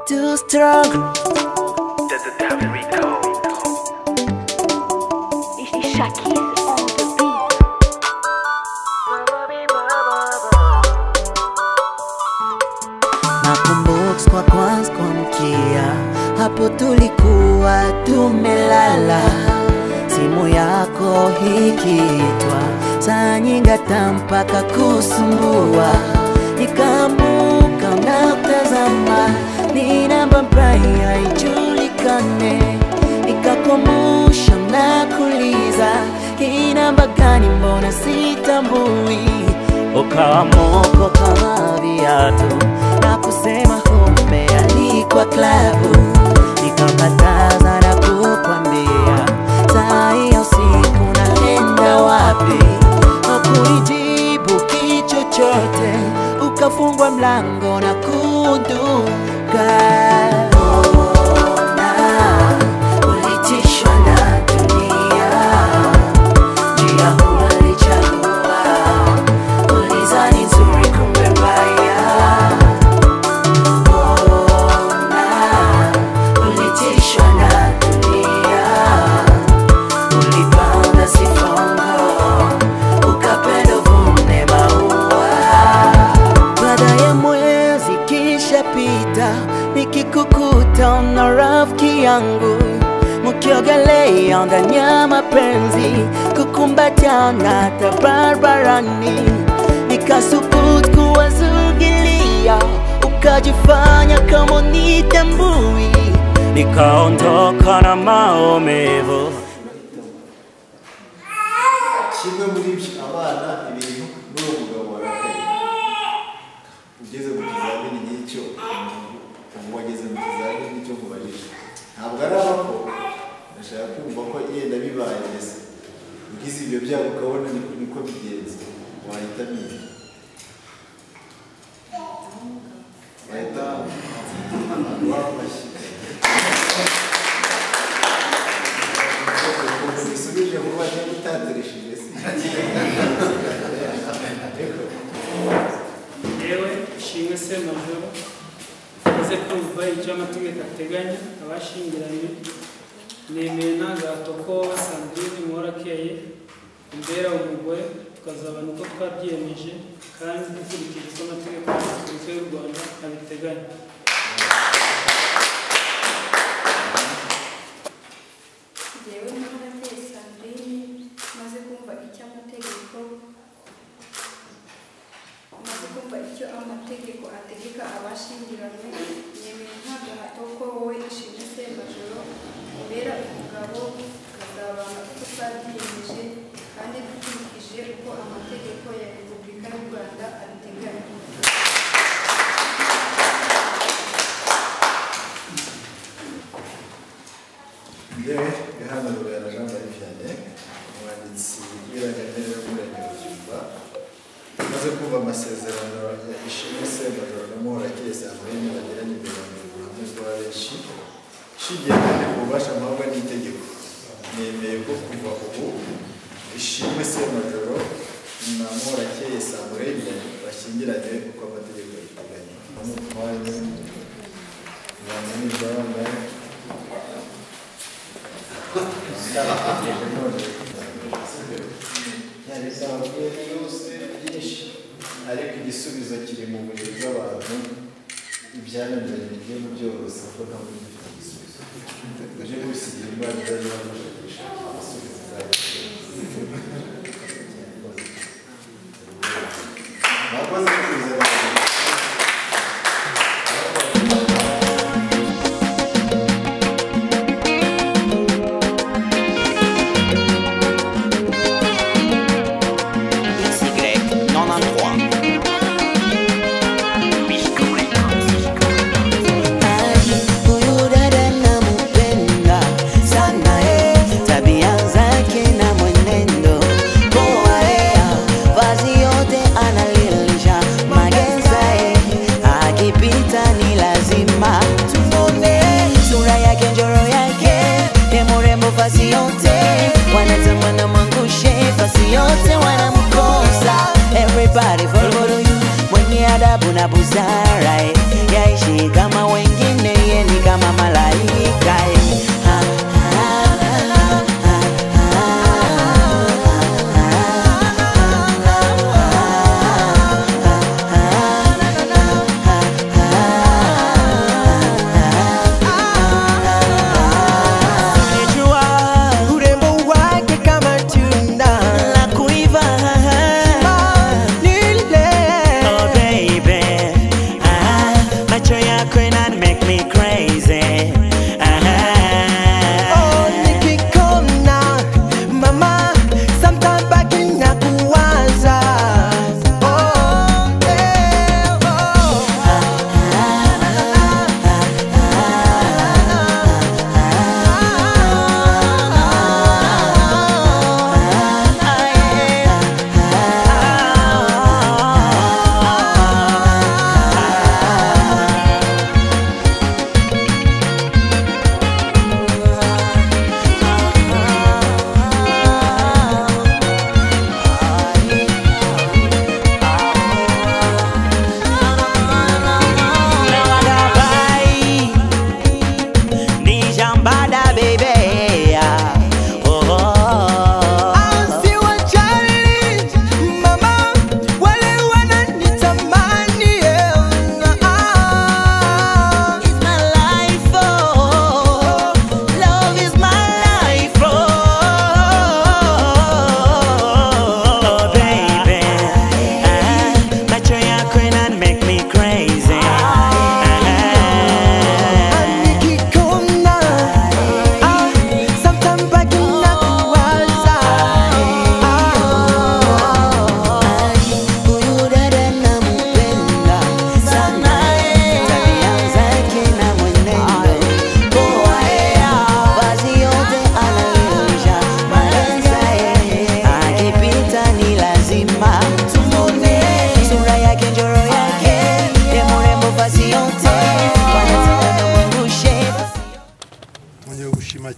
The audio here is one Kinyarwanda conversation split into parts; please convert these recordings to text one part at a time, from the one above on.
too strong. Nakumbuka kwa kwanza kuamkia, hapo tulikuwa tumelala, simu yako ikiitwa saa nyingi mpaka kusumbua. Nikaamka na kutazama, ni namba mbaya haijulikane. Nikakumbusha na kuuliza, hii namba gani mbona sitambui? Ukawa moko kama viatu na kusema umealikwa klabu. Nikakataza na kukwambia, saa hiyo usiku naenda wapi? Hakunijibu kichochote, ukafungwa mlango na kuondoka. Ulitishwa na dunia, njia ulichagua, ulizani nzuri kumbe mbaya. Ulitishwa na dunia, ulipanda sifongo, ukapenda uvune maua. Baada ya mwezi kisha pita, nikikukuta na rafiki yangu, mkiogelea ndani ya mapenzi, kukumbatiana hata barabarani. Nikasubutu kuwazugilia, ukajifanya kama unitambui. Nikaondoka na maumivu. Ishimwe muri abana ibintu n'uwo mugabo warakaye. Ugeze mu kizamini n'icyo wageze mu kizamini n'icyo kubajije. Ntabwo ari abako ndashaka kumva ko yenda bibaye neza. Ugize ibyo byago ukabona niko bigenze. Wahita mira. Wahita wamashyi. Bisubije vuba niba utateresheje se. Yewe Ishimwe Semajoro, maze kumva icyo amategeko ateganya abashingiranye, nemeye nta gahato ko Sandrine Muhorakeye imbera umugore, tukazabana uko twabyiyemeje kandi dukurikije uko amategeko ya Repubulika y'u Rwanda abiteganya. Yewe Muhorakeye Sandrine, maze kumva icyo amategeko ategeka abashingiranywe, nemeye nta gahato ko wowe Ishimwe Semajoro ubera umugabo, tukazabana uko twabyiyemeje kandi dukurikije uko amategeko ya Repubulika y'u Rwanda abiteganya. Yewe Yohana Rubera Jean Marie Vianney, umwanditsi w'irangamimerere w'Umurenge maze kumva amasezerano ya Ishimwe Semajoro na Muhorakeye Sandrine bagiranye imbere mu ruhame rwa benshi, ishingiye kandi ku bubasha mpabwa n'itegeko, nemeye ko kuva ubu Ishimwe Semajoro na Muhorakeye Sandrine bashyingiranye uko amategeko abiteganya. Umutware nyamunibwa wambaye yari zavuye yose byinshi, ariko igisubizo kiri mu buryo bw'abantu. Ibyananiranye igihugu byose ko nta muntu ufite igisubizo. Uje gusigira imana zari bamufashisha igisubizo zayo. Mwakoze kuza. Everybody follow you when you adabu na busara, yaishi kama wengine, yeye ni kama malaika.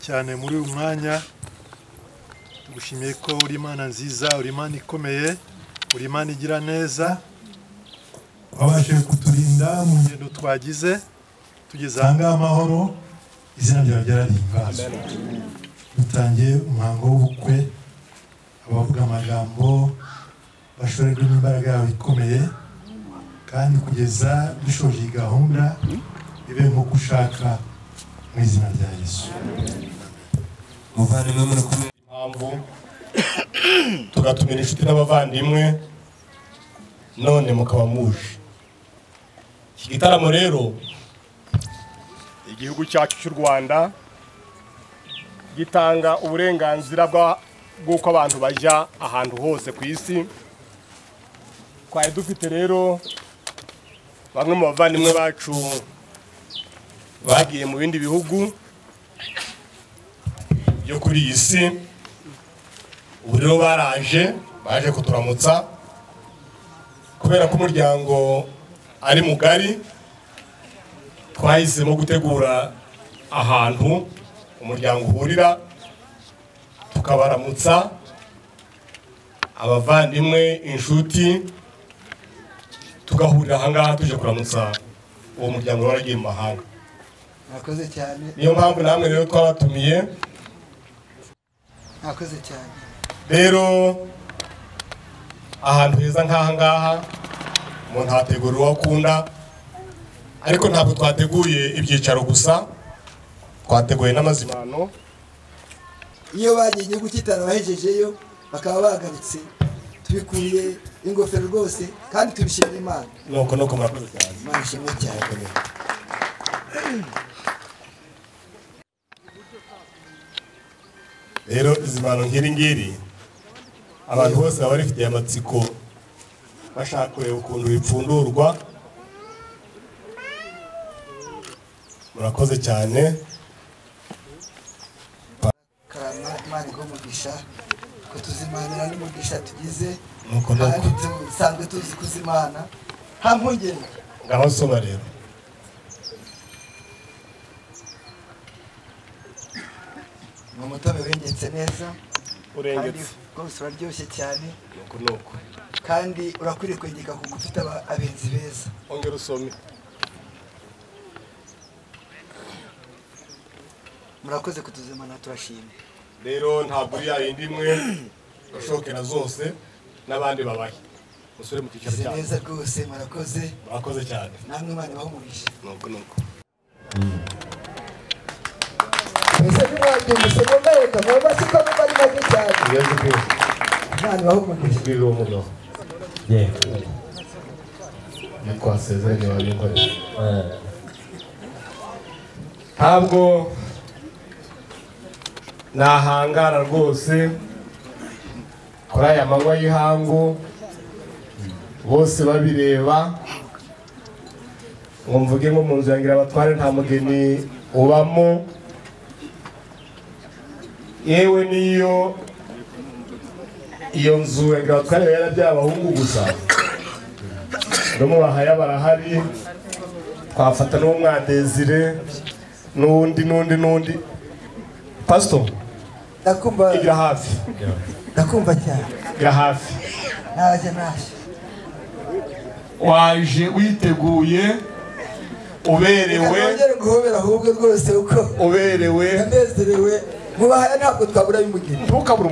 cyane muri uyu mwanya tugushimiye ko uri Imana nziza, uri Imana ikomeye, uri Imana igira neza, wabashe kuturinda mu ngendo twagize tugeze ahangaha amahoro, izina ryawe ryararimbazwe. Dutangiye umuhango w'ubukwe, abavuga amagambo bashorerwe n'imbaraga yawe ikomeye, kandi kugeza dushoje iyi gahunda ibe nk'uko ushaka mu izina rya Yesu. Muvandimwe muri kumwe impamvu tugatumira inshuti n'abavandimwe none mukaba muje. Iki gitaramo rero igihugu cyacu cy'u Rwanda gitanga uburenganzira bw'uko abantu bajya ahantu hose ku isi. Twari dufite rero bamwe mu bavandimwe bacu bagiye mu bindi bihugu byo kuri iyi si, ubu rero baje kuturamutsa kubera ko umuryango ari mugari. Twahisemo gutegura ahantu umuryango uhurira tukabaramutsa, abavandimwe, inshuti, tugahurira ahangaha tuje kuramutsa uwo muryango waragiye mu mahanga. Mwakoze cyane. Niyo mpamvu namwe rero twabatumiye. Mwakoze cyane. Rero ahantu heza nk'aha ngaha umuntu hategura uwo akunda, ariko ntabwo twateguye ibyicaro gusa, twateguye n'amazimano. Iyo bagiye igihugu kitarabahejejeyo bakaba bagarutse, tubikuye ingofero rwose kandi tubishimira Imana. Nuko murakoze cyane. Imana ishimwe cyane. Rero izimano nkiri ngiri abantu bose baba bafitiye amatsiko bashaka kureba ukuntu bipfundurwa. Murakoze cyane. Karama Imana igumugisha ko tuzimanira n'umugisha tugize, Nuko kandi tusanzwe tuzi kuzimana nta mpungenge. ngaho soma rero. Umutobe wengetse neza, urengetse rwose uraryoshye cyane nuko kandi urakwiriye kwegeka kuko ufite abenzi beza. ongera usome. Murakoze kutuzimana turashimye. Rero ntabwo uri yayindi imwe ushokera zose n'abandi babaye musore mu cyicaro cyane neza rwose. Murakoze cyane namwe Imana ibahumurishe. nuko Ese nimwagiye musomba leta mwaba siko bari make cyane. Imana ibahumurishe. biri umuno ni kwasezeranye wabinkorera ntabwo nahangara rwose kuri aya manywa y'ihangu bose babireba ngo mvuge ngo mu nzu yangira abatware nta mugeni ubamo, yewe niyo iyo nzu yangira abatware yarabyaye abahungu gusa no mu bahaya barahari, twafata n'umwadezire n'undi Pastor ndakumva igira hafi ndakumva cyane igira hafi naje waje witeguye uberewe guhobera ahubwo rwose uko uberewe ndanezerewe mubahaya ntabwo twabura y'umugeni ntukabura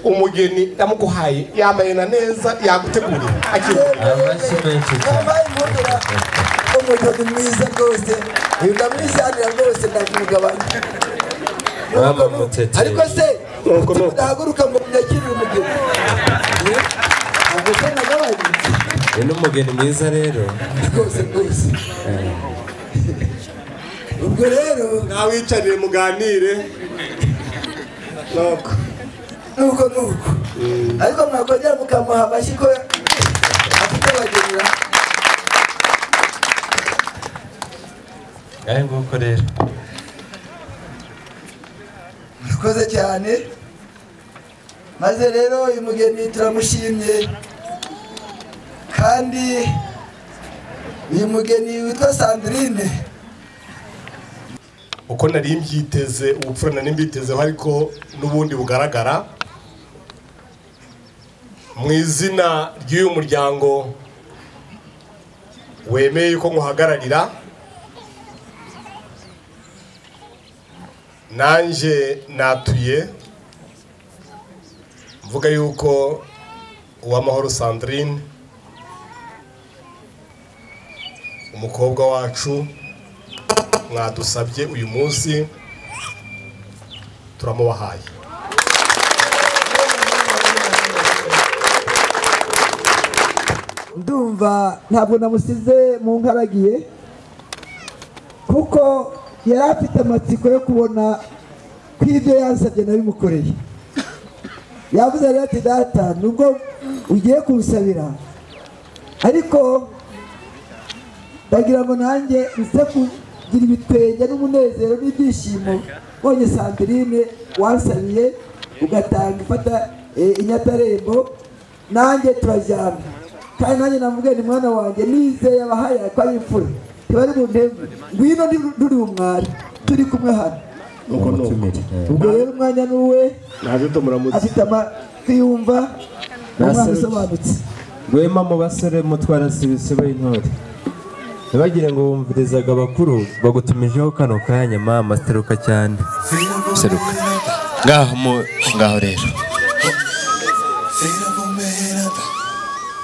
umugeni yamuguhaye yambaye na neza yaguteguriye umugeni mwiza rwose ndamwishanira rwose ndamugabanya ariko se ndahaguruka ngo nyakirire umugeni ntabwo nagabanye ni umugeni mwiza rero rwose ubwo rero nawicarire muganire nuko ariko mwakongera mukamuha amashyi ko afite abagenera ngahe nguko rero murakoze cyane maze rero uyu mugeni turamushimye kandi uyu mugeni witwa Sandrine uko nari mbyiteze ubupfura nari mbitezeho ariko n'ubundi bugaragara mu izina ry'uyu muryango wemeye ko nguhagararira nanje natuye mvuga yuko uwamahoro Sandrine umukobwa wacu mwadusabye uyu munsi turamubahaye. ndumva ntabwo namusize mu nkaragiye kuko yari afite amatsiko yo kubona ko ibyo yansabye nabimukoreye. yavuze rero ati data nubwo ugiye kunsabira ariko ndagira ngo nanjye nze kugira ibitwenge n'umunezero n'ibyishimo mbonye Sandrine wansabiye ugatanga ifata inyatarembo nanjye turajyana kandi nanjye namubwiye ni mwana wanjye nizeye abahaya ko ari imfura ntibari mu ntego ngwino nturi umwari turi kumwe hano. ubwo rero umwanya n'uwe afite amatwi yumva n'umwana usobanutse. rwema mu basore mutwara sibisibo y'intore ntibagire ngo wumvirizaga abakuru bagutumijeho kano kanya mama seruka cyane seruka ngaho rero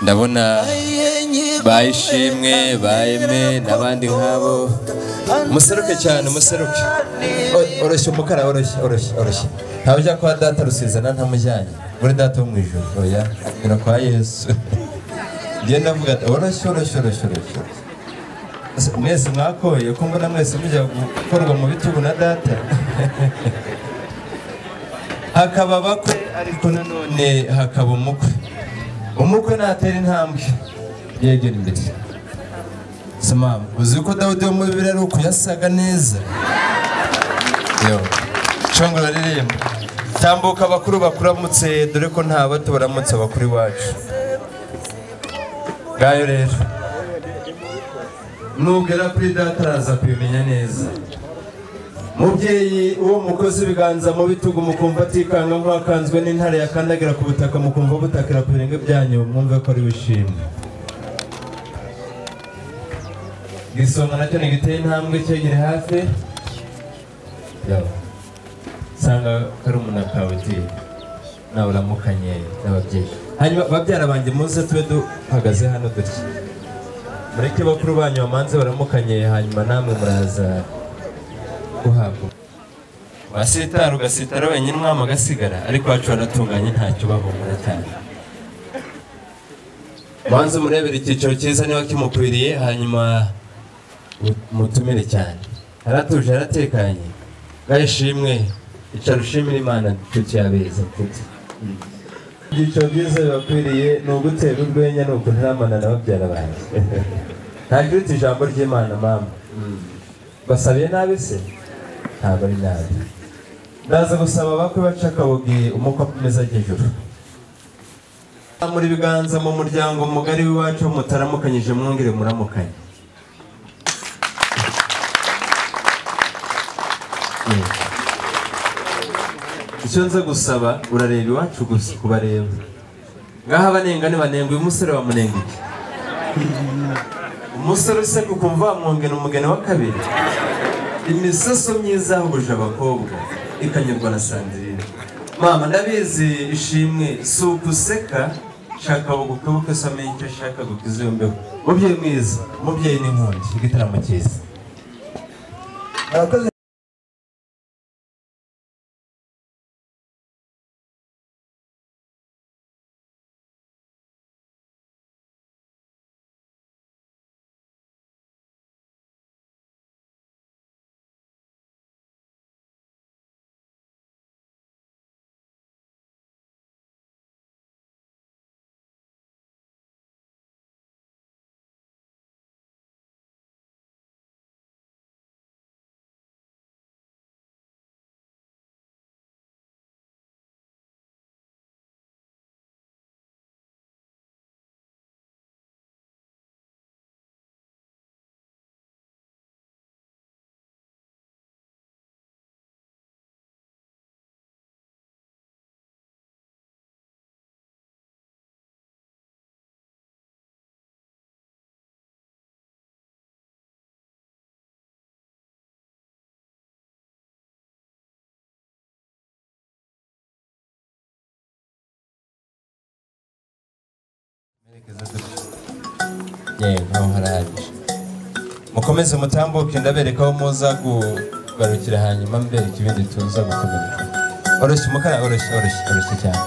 ndabona bayishimwe bayeme n'abandi nk'abo museruke cyane museruke oroshye umukara oroshye ntawe ujya kwa data rusizana ntamujyanye muri data wo mu ijuru oya ngera kwa Yesu ngenda mvuga oroshye mwese mwakoye ko mbona mwese mujya gukorwa mu bitugu na data hakaba bakwe ariko nanone hakaba umukwe natera intambwe yegera imbere samama uzi ko Dawudi wo mu Bibiliya ari uko yasaga neza shongora ririmba tambuka abakuru bakuramutse dore ko nta bato baramutse abakuru iwacu ngayo rero nugera kuri data araza kubimenya neza mubyeyi uwo mukozi ibiganza mu bitugu mukumva atikanga nk'akanzwe n'intare yakandagira ku butaka mukumva butakira ku birenge byanyu mwumve ko ari wishimye. Gisonga nacyo nigiteye intambwe cyegere hafi sanga karumuna kawe nawe uramukanye n'ababyeyi. Hanyuma babyara banjye muze tube duhagaze hano dutya mureke bakuru banyu bamanze baramukanye hanyuma namwe muraza guhabwa. Wasitara ugasitara wenyine umwami agasigara ariko wacu waratunganye ntacyo bahumura cyane. Manze murebera icyiciro cyiza niba kimukwiriye hanyuma mutumire cyane. Haratuje haratekanye. Ishimwe icara ushimira Imana nshuti yabeza mfite. Ibyiciro byiza bibakwiriye ni ugutera urwenya ni ukuntiramana na babyara banjye. Ntabwo uretse ijambo ry'Imana mama. Basabiye nabi se? Ntabwo ari nabi. Ndaza gusaba bakwe baca akabogi umukwe akomeza hejuru. Muri biganza mu muryango mugari w'iwacu mutaramukanyije mwongere muramukanye. Icyo nza gusaba urareba iwacu gusa kubareba. Ngaha abanengane banenga uyu musore wamunenga iki? Umusore use kukumva wamwongena umugeni wa kabiri. Imisoso myiza ahuje abakobwa ikanyurwa na Sandrine. Mama ndabizi Ishimwe si ukuseka shaka bugukubuke same icyo shaka gukiza iyo mbeho. Mubyeyi mwiza, mubyeyi n'inkundi igitaramo cyiza. Mukomeze mutambuke ndabereka aho muza kugarukira hanyuma mbereka ibindi tuza gukomereka. Oroshye umukara oroshye cyane.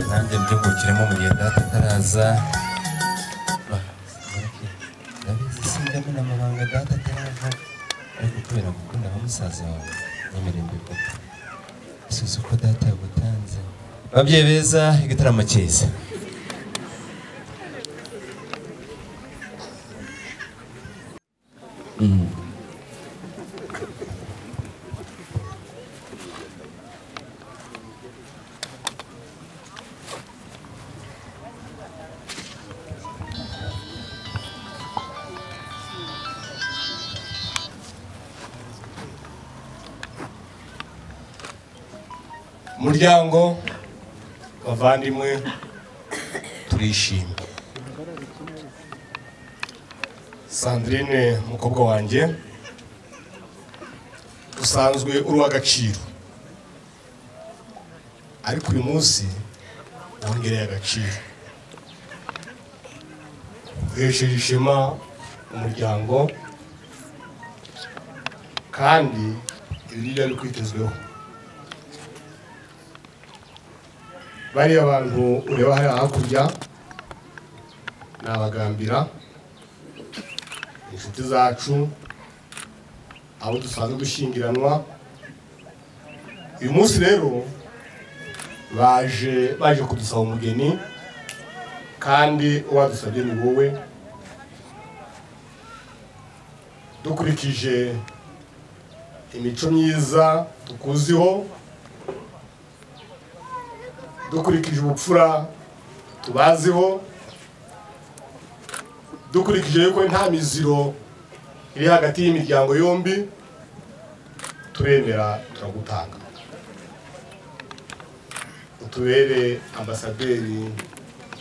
Nanjye mbyungukiremo mu gihe data ataraza. Ndabizi sinjyamo amabanga data ataraza ariko kubera gukunda nka musaza wawe nyemerembe koko. Isuzu ko data yagutanze. Babyeyi beza igitaramo cyiza. Muryango bavandimwe turishimye. Sandrine mukobwa wanjye usanzwe uri w'agaciro ariko uyu munsi wongereye agaciro uhesheje ishema umuryango kandi ibi byari kwitezweho. Bariya abantu ureba hariya hakurya ni abagambira inshuti zacu abo dusanzwe dushyingiranwa. Uyu munsi rero baje kudusaba umugeni kandi uwadusabye ni wowe. Dukurikije imico myiza tukuziho, dukurikije ubupfura tubaziho, dukurikije yuko nta miziro iri hagati y'imiryango yombi, turemera turagutanga utubere ambasaderi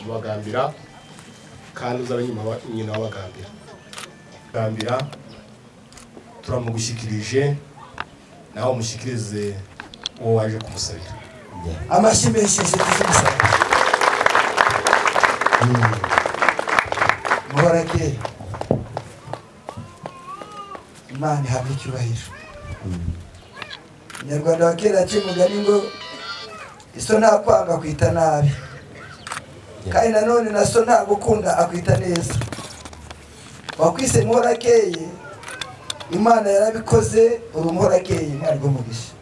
mu Bagambira kandi uzaba nyina w'Abagambira Gambira turamugushyikirije nawe umushyikirize uwo waje kumusabira amashimesheje tumusabira muhorake Imana ihabwe icyubahiro Nyarwanda wa kera yaciye umugani ngo iso nta kwanga kwita nabi kandi nanone na so nta gukunda akwita neza wakwise muhorakeye Imana yarabikoze uri umuhorakeye mwari rw'umugisha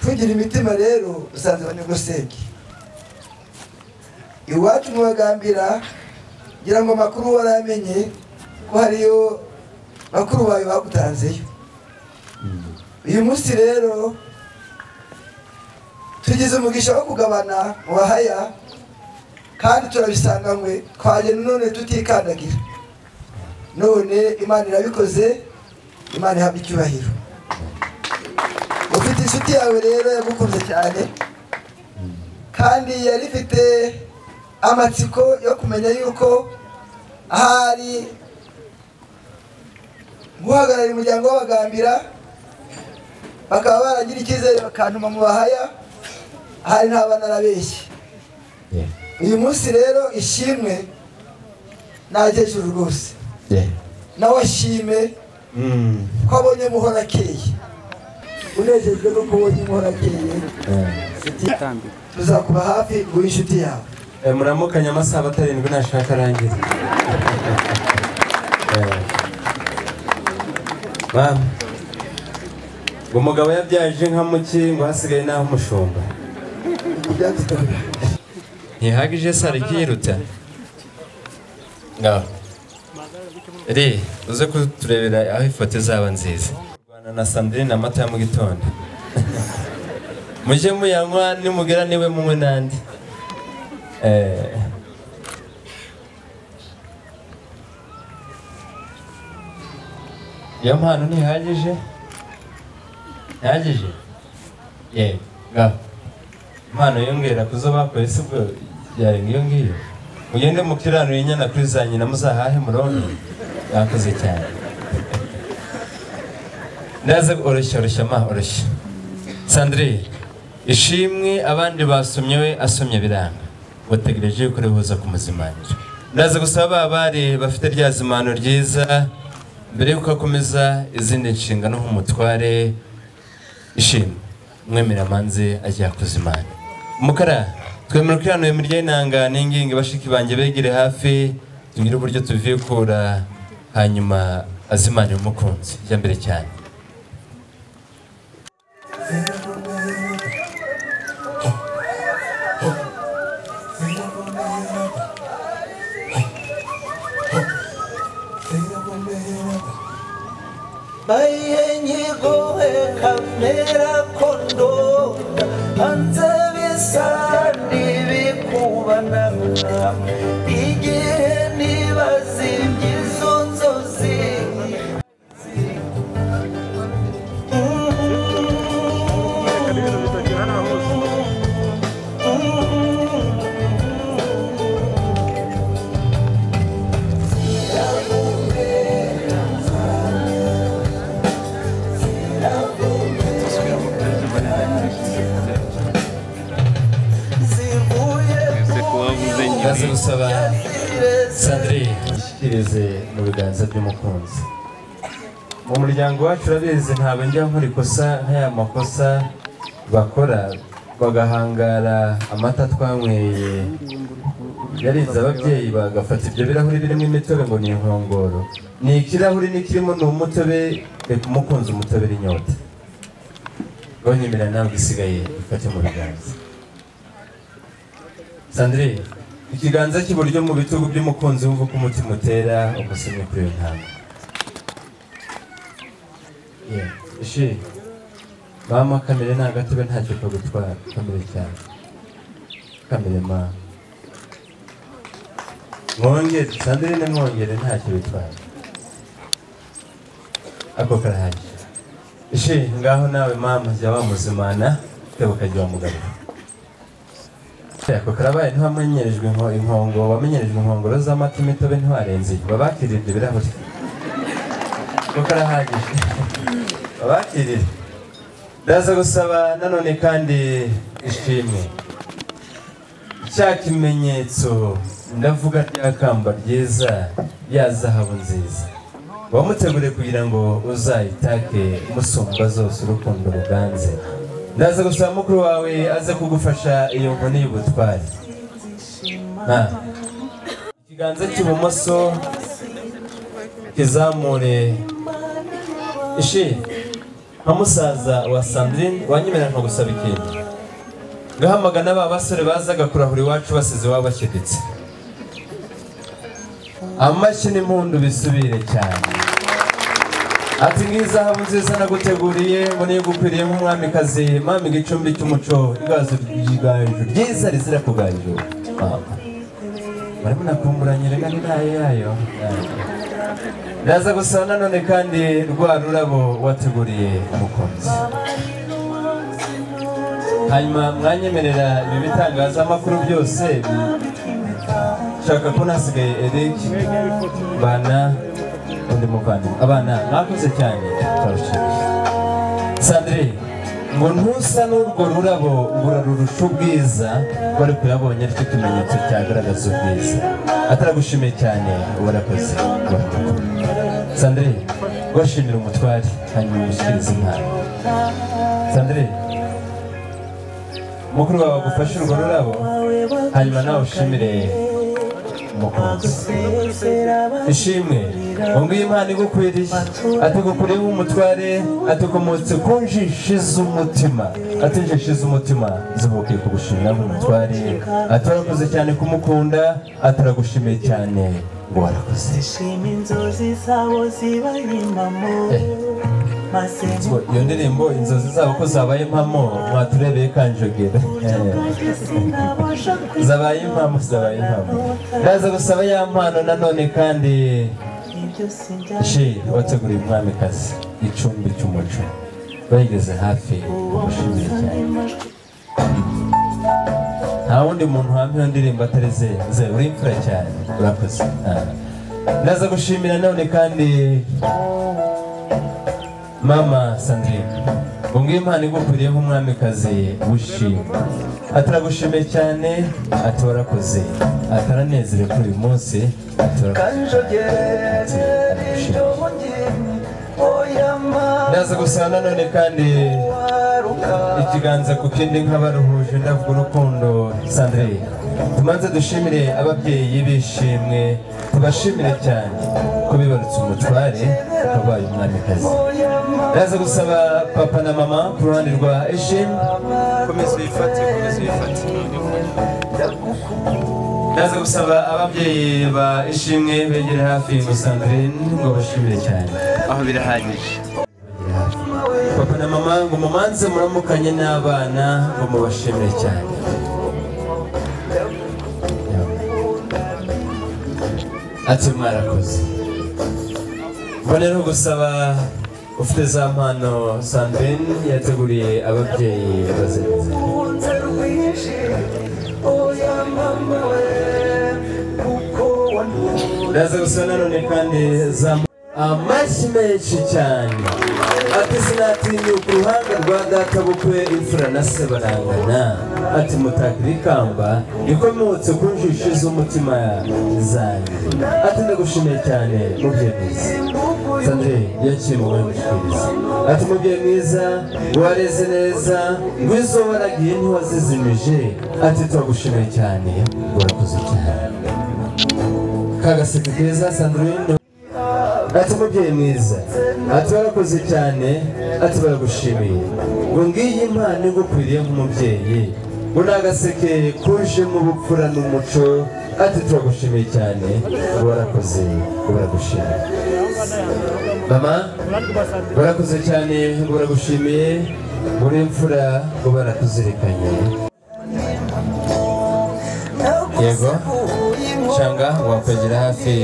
tugira imitima rero usanze abanyagosenge iwacu mu Bagambira ngira ngo makuru waramenye ko hariyo bakuru bawe bagutanzeyo uyu munsi rero tugize umugisha wo kugabana mu bahaya kandi turabisanganywe twaje none tutikandagira none Imana irabikoze Imana ihabwa icyubahiro ufite inshuti yawe rero yagukunze cyane kandi yari ifite amatsiko yo kumenya yuko ahari guhagarara umuryango w'Abagambira bakaba baragira icyizere bakantuma mu bahaya ahari nta bana arabeshye uyu munsi rero Ishimwe nagejuru rwose nawe ashime ko abonye muhorakeye unejejwe no kubonye muhorakeye tuzakuba hafi guha inshuti yawe muramukanya amasaha 7 nashaka arangiza mama umugabo yabyaje nka muki ngo hasigaye naho umushumba ntihagije sare kiruta ngaho uze kuturebera aho ifoto zaba nziza Rwanda na Sandrine amata ya mu gitondo mujye muyanywa nimugera niwe munywe nandi iyo mpano ntihagije ntihagije ngaho impano yongera kuzo bakoye si bwo yarenga iyo ngiyo mugende mukiranura inyana kuri za nyina muzahahe muronke yakoze cyane ndaza oroshya oroshya Sandrine Ishimwe abandi basomye we asomye biranga bategereje yuko rebuza kumuzimanira ndaza gusaba abari bafite rya zimano ryiza mbere yuko akomeza izindi nshingano nk'umutware Ishimwe mwemera manze ajya kuzimana umukara twemera kwiranuye muri y'inanga n'ingingi bashiki banje begire hafi tugire uburyo tuvikura hanyuma azimanira umukunzi jya mbere cyane Bayenyigo kamera kondo hanze bisandi bikubana igihe nibazibye izo nzozi ndaza gusaba Sandrine ishyikirize mu biganza by'umukunzi mu muryango wacu urabizi ntabwo njya nkora ikosa nk'aya makosa bakora bagahangara amata twanyweye yarinze ababyeyi bagafata ibyo birahuri birimo imitobe ngo ni inkongoro ni ikirahuri nikirimo ni umutobe reka umukunzi umutobe inyota gonyemera nawe isigaye ifate mu biganza Sandrine ikiganza cy'iburyo mu bitugu by'umukunzi wumva ko umutima utera umusomye kuri iyo ntambwe ishi mama kamere nta gatebe ntacyo kagutwara kamere cyane kamere mama mwongere Sandrine mwongere ntacyo bitwara ako karahagije Ishi ngaho nawe mama jya wamuzimana tebukajya wamugarura yako karabaye ntwamenyerejwe inkongo wamenyerejwe inkongoro z'amata imitobe ntwarenze babakirira ibirahuri ko karahagije babakirira ndaza gusaba nanone kandi Ishimwe cya kimenyetso ndavuga ry'akamba ryiza ya zahabu nziza wamutegure kugira ngo uzayitake musumba zose urukundo ruganze ndaza gusaba mukuru wawe aze kugufasha iyo nkoni y'ubutwari ikiganza cy'ibumoso kizamure Ishi nka musaza wa Sandrine wanyemerera nko gusaba ikintu ngahamagana ba basore bazaga kurahura iwacu basize waba bashyiditse amashyi n'impundu bisubire cyane ati ngizahabu nziza naguteguriye ngo niyo gukwiriye nk'umwamikazi mami igicumbi cy'umuco igazo ry'igaju ryiza rizira kugaju barimo nakumburanye rega ni nayo yayo ndaza gusaba nanone kandi rwa rurabo wateguriye umukunzi hanyuma mwanyemerera ibi bitangazamakuru byose shaka ko nasigaye Eric bana undi muvandimwe abana mwakoze cyane twarushije Sandrine ngo ntusa n'urwo rurabo urarurusha ubwiza bari kuyabonye ariko ikimenyetso cyagaragaza ubwiza ataragushimiye cyane warakoze Sandrine washimira umutwari hanyuma umushyikiriza impano Sandrine mukuru wawe agufashe urwo rurabo hanyuma nawe ushimire umukunzi Ishimwe ungiye impano igukwiriye atagukuriye nk'umutware atukomotse ku njisho z'umutima ati njisho z'umutima zibukiye kugushimira nk'umutware atarakoze cyane kumukunda ataragushimiye cyane ngo warakoze iyo ndirimbo inzozi zabo ko zabaye impamo mwaturebeye kanjogera zabaye impamo ndaza gusaba ya mpano nanone kandi Ishi wateguriye umwamikazi icumbi cy'umuco bayigeze hafi gushimira cyane nta wundi muntu wampa iyo ndirimbo atari ze uri imfura cyane urakoze ndaza gushimira none kandi mama Sandrine ungiye impano igukwiriye nk'umwamikazi w'Ishimwe ataragushimiye cyane atorakoze ataranezerewe kuri uyu munsi ndaza gusaba nanone kandi ikiganza ku kindi nk'abaruhuje ndavuga urukundo Sandrine tumanze dushimire ababyeyi b'Ishimwe tubashimire cyane ko bibarutse umutware wabaye umwamikazi ndaza gusaba papa na mama ku ruhande rwa Ishimwe komeza uyifate ndaza gusaba ababyeyi ba Ishimwe begere hafi ngo Sandrine ngo bashimire cyane aho birahagije papa na mama ngo mumanze muramukanye n'abana ngo mubashimire cyane ati mwarakoze mbonera gusaba ufite za mpano Sandrine yateguriye ababyeyi bazemeze ndaza gusaba nanone kandi za amashyi menshi cyane ati sinatinyuka uruhanga rwa data bukwe imfura na se barangana ati mutakira ikamba ikomotse ku njisho z'umutima zanjye ati ndagushimiye cyane mubyeyi mwiza Sandrine yaciye mu gushikiriza ati mubyeyi mwiza wareze neza ngwizo waragiye ntiwazizimije ati turagushimiye cyane urakoze cyane kagaseke keza Sandrine ati mubyeyi mwiza ati warakoze cyane ati baragushimiye ngo ngiyi impano igukwiriye nk'umubyeyi ngo nagaseke kuje mu bupfura n'umuco ati turagushimiye cyane warakoze baragushimiye mama barakoze cyane baragushimiye muri imfura ngo barakuzirikanye yego shanga wakwegera hafi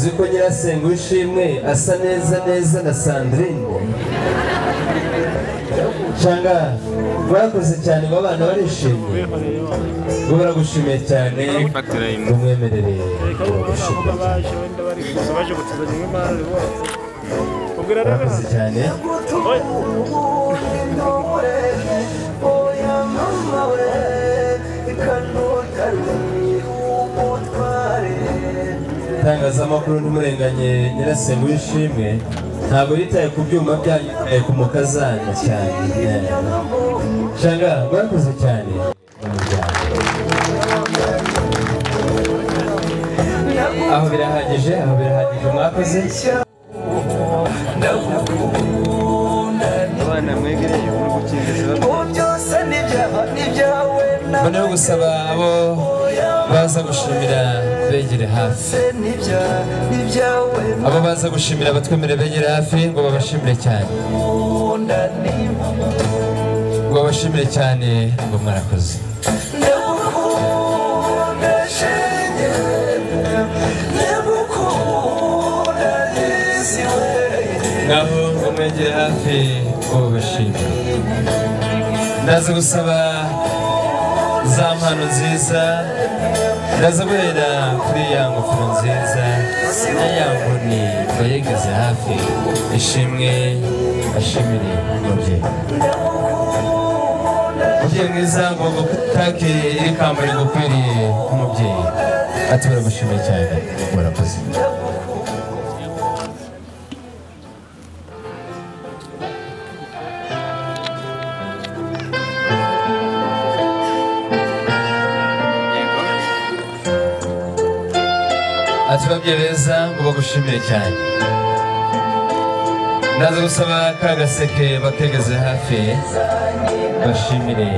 uzi ko nyirasenga Ishimwe asa neza na Sandrine cyangwa barakoze cyane ngo abana barishimye ngo baragushimiye cyane umwemerere barakoze cyane itangazamakuru ntimurenganye nyirasenga Ishimwe ntabwo yitaye ku byuma byanyu, yitaye ku mukazana cyane shanga barakoze cyane aho birahagije mwakoze abana mwegereye muri gukingiza noneho gusaba abo baza gushimira begere hafi abo baza gushimira abatwemerera begere hafi ngo babashimire cyane ngo mwarakoze ngaho ngo mwegere hafi ngo babashimire ndaza gusaba za mpano nziza ndaza guhera kuri ya ngofero nziza na ya nkoni bayegeze hafi Ishimwe ashimire umubyeyi mwiza ngo gutake iri kamba rigukwiriye umubyeyi ati baragushimiye cyane murakoze ati babyeyi beza ngo bagushimire cyane ndaza gusaba ka gaseke bategeze hafi bashimire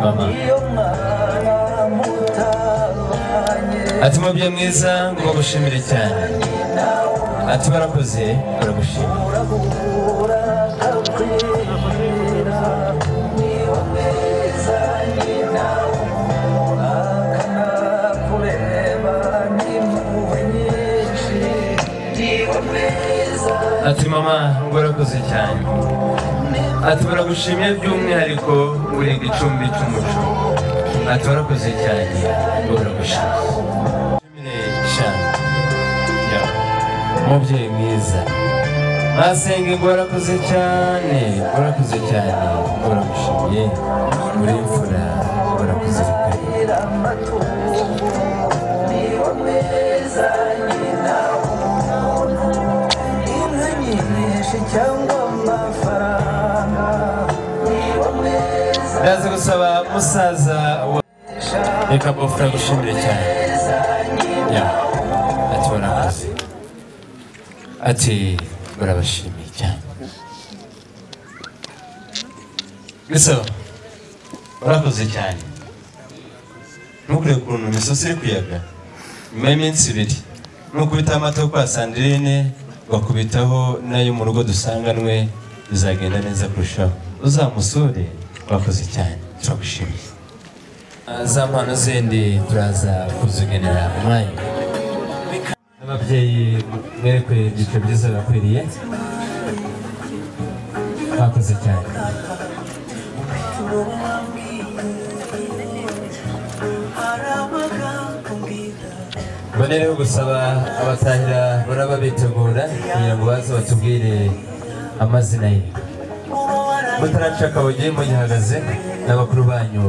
mama ati mubyeyi mwiza ngo bagushimire cyane ati barakoze baragushimira ati mama ngo barakoze cyane ati baragushimiye by'umwihariko buri gicumbi cy'umuco ati barakoze cyane ngo baragushimiye umubyeyi mwiza basenge ngo barakoze cyane ngo baragushimiye muri imfura barakoze ndaza gusaba musaza reka bofura gushimire cyane ati barakoze ati barabashimiye cyane gusa barakoze cyane ntukure ukuntu imisozi iri kuyaga nyuma y'iminsi 2 nukubitaho amata kwa Sandrine bakubitaho nayo mu rugo dusanganwe bizagenda neza kurushaho uzamusure bakoze cyane turagushimiye za mpano zindi turaza kuzugenera umwanya ababyeyi mwerekwe ibyiciro byiza bakwiriye bakoze cyane mbonereho gusaba abatahira baraba bitegura kugira ngo baze batubwire amazina ye mutaraca akabuye mugihagaze n'abakuru banyu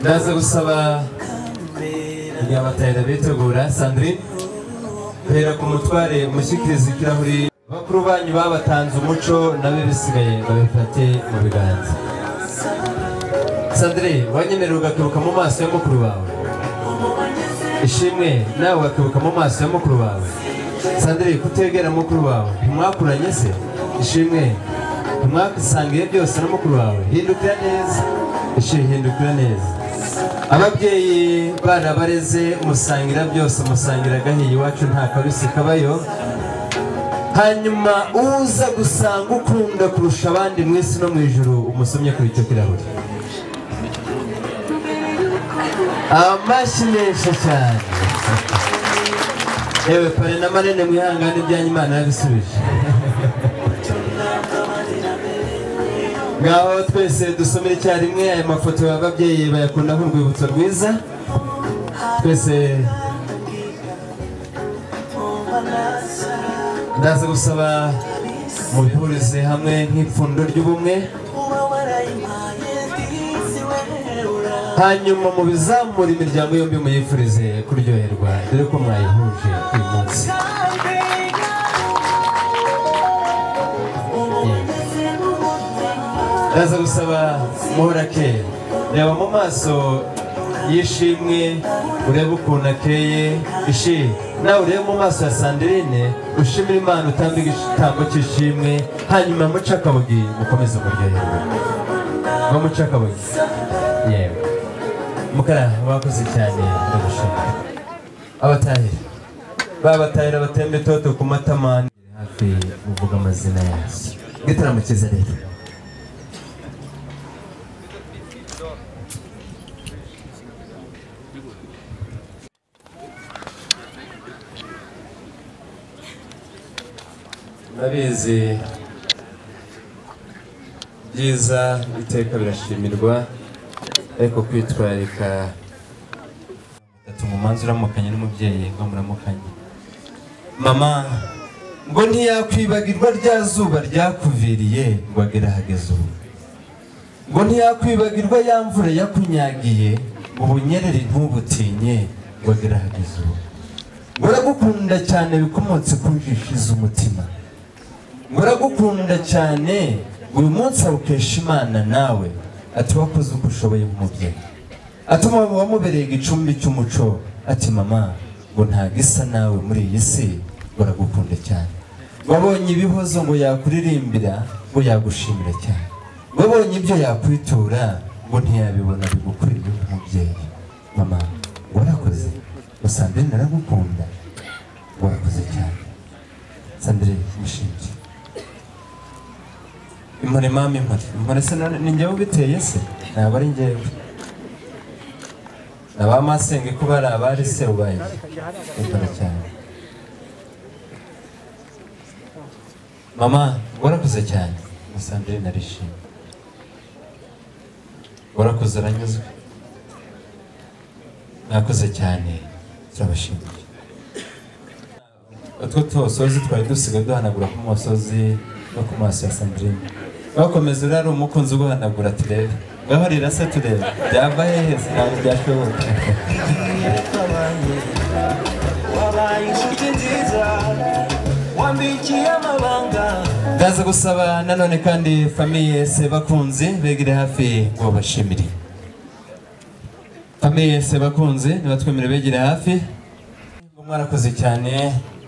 ndaza gusaba igihe abatahira bitegura Sandrine hera ku mutware mushyikiriza ikirahuri abakuru banyu babatanze umuco nabe bisigaye babifate mu biganza Sandrine wanyemerera ugakebuka mu maso ya mukuru wawe Ishimwe nawe ugakebuka mu maso ya mukuru wawe Sandrine kutegera mukuru wawe ntimwakuranye se Ishimwe ntimwasangiye byose na mukuru wawe hindukira neza hindukira neza ababyeyi barabareze musangira byose musangira gahiye iwacu nta kabisi kabayo hanyuma uza gusanga ukunda kurusha abandi mu isi no mu ijuru umusomye kuri icyo kirahuri amashyi menshi cyane yewe pare na marene mwihangane ibyanyu Imana yabisubije ngaho twese dusomere icyarimwe aya mafoto y'ababyeyi bayakunda nk'urwibutso rwiza twese ndaza gusaba mubihurize hamwe nk'ipfundo ry'ubumwe hanyuma mubizamura imiryango yombi muyifurize kuryoherwa dore ko mwayihuje uyu munsi ndaza gusaba muhorakeye reba mu maso y'Ishimwe urebe ukuntu akeye ishi nawe urebe mu maso ya Sandrine ushimira Imana utanga igitambo cy'ishimwe hanyuma muce akabogi mukomeze muryoherwe ngo muce akabogi yewe mukara wakoze cyane ndagushimira abatahira batembe toto ku matamani hafi uvuga amazina yazo gitaramo cyiza rero Nabizi byiza iteka birashimirwa ariko kwitwarika atuma umanzi uramukanye n'umubyeyi ngo muramukanye mama ngo ntiyakwibagirwa rya zuba ryakuviriye ngo agere ahageze ubu ngo ntiyakwibagirwa ya mvura yakunyagiye ubunyerere ntubutinye ngo agere ahageze ubu ngo uragukunda cyane bikomotse ku njisho z'umutima ngo uragukunda cyane uyu munsi awukesha Imana nawe ati wakoze uko ushoboye nk'umubyeyi atuma wamubereye igicumbi cy'umuco ati mama ngo ntago isa nawe muri iyi si ngo uragukunda cyane wabonye ibihozo ngo yakuririmbira ngo yagushimira cyane wabonye ibyo yakwitura ngo ntiyabibona bigukwiriye nk'umubyeyi mama ngo warakoze Sandrine naragukunda ngo warakoze cyane Sandrine mushimye impore mama impore se ni njyewe ubiteye se ntabwo ari njyewe abamasenge ko bari abari se ubaye impore cyane mama warakoze cyane Sandrine narishimye warakoze aranyuzwe nakoze cyane turabashimiye utwo tusozi twari dusigaye duhanagura ku musozi no ku maso ya Sandrine bakomeza urari umukunzi uguhanagura turebe ngaho rirasa turebe byava hehe ntabwo byashoboka wabaye inshuti nziza wambikiye amabanga ndaza gusaba nanone kandi famiye Sebakunzi begere hafi ngo bashimire famiye Sebakunzi nibatwemere begere hafi ngo mwarakoze cyane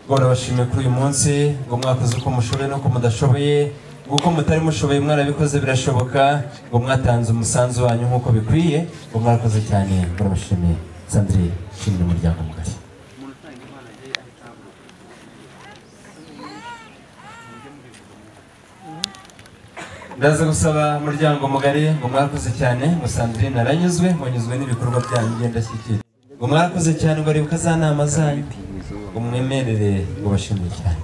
ngo barabashimiye kuri uyu munsi ngo mwakoze uko mushoboye n'uko mudashoboye uko mutari mushoboye mwarabikoze birashoboka ngo mwatanze umusanzu wanyu nk'uko bikwiye ngo mwarakoze cyane barabashimiye Sandrine shimira umuryango mugari ndaza gusaba umuryango mugari ngo mwarakoze cyane ngo Sandrine aranyuzwe ngo nyuzwe n'ibikorwa byanyu ngendashyikira ngo mwarakoze cyane ngo aribuka za nama zanyu ngo mwemerere ngo bashimire cyane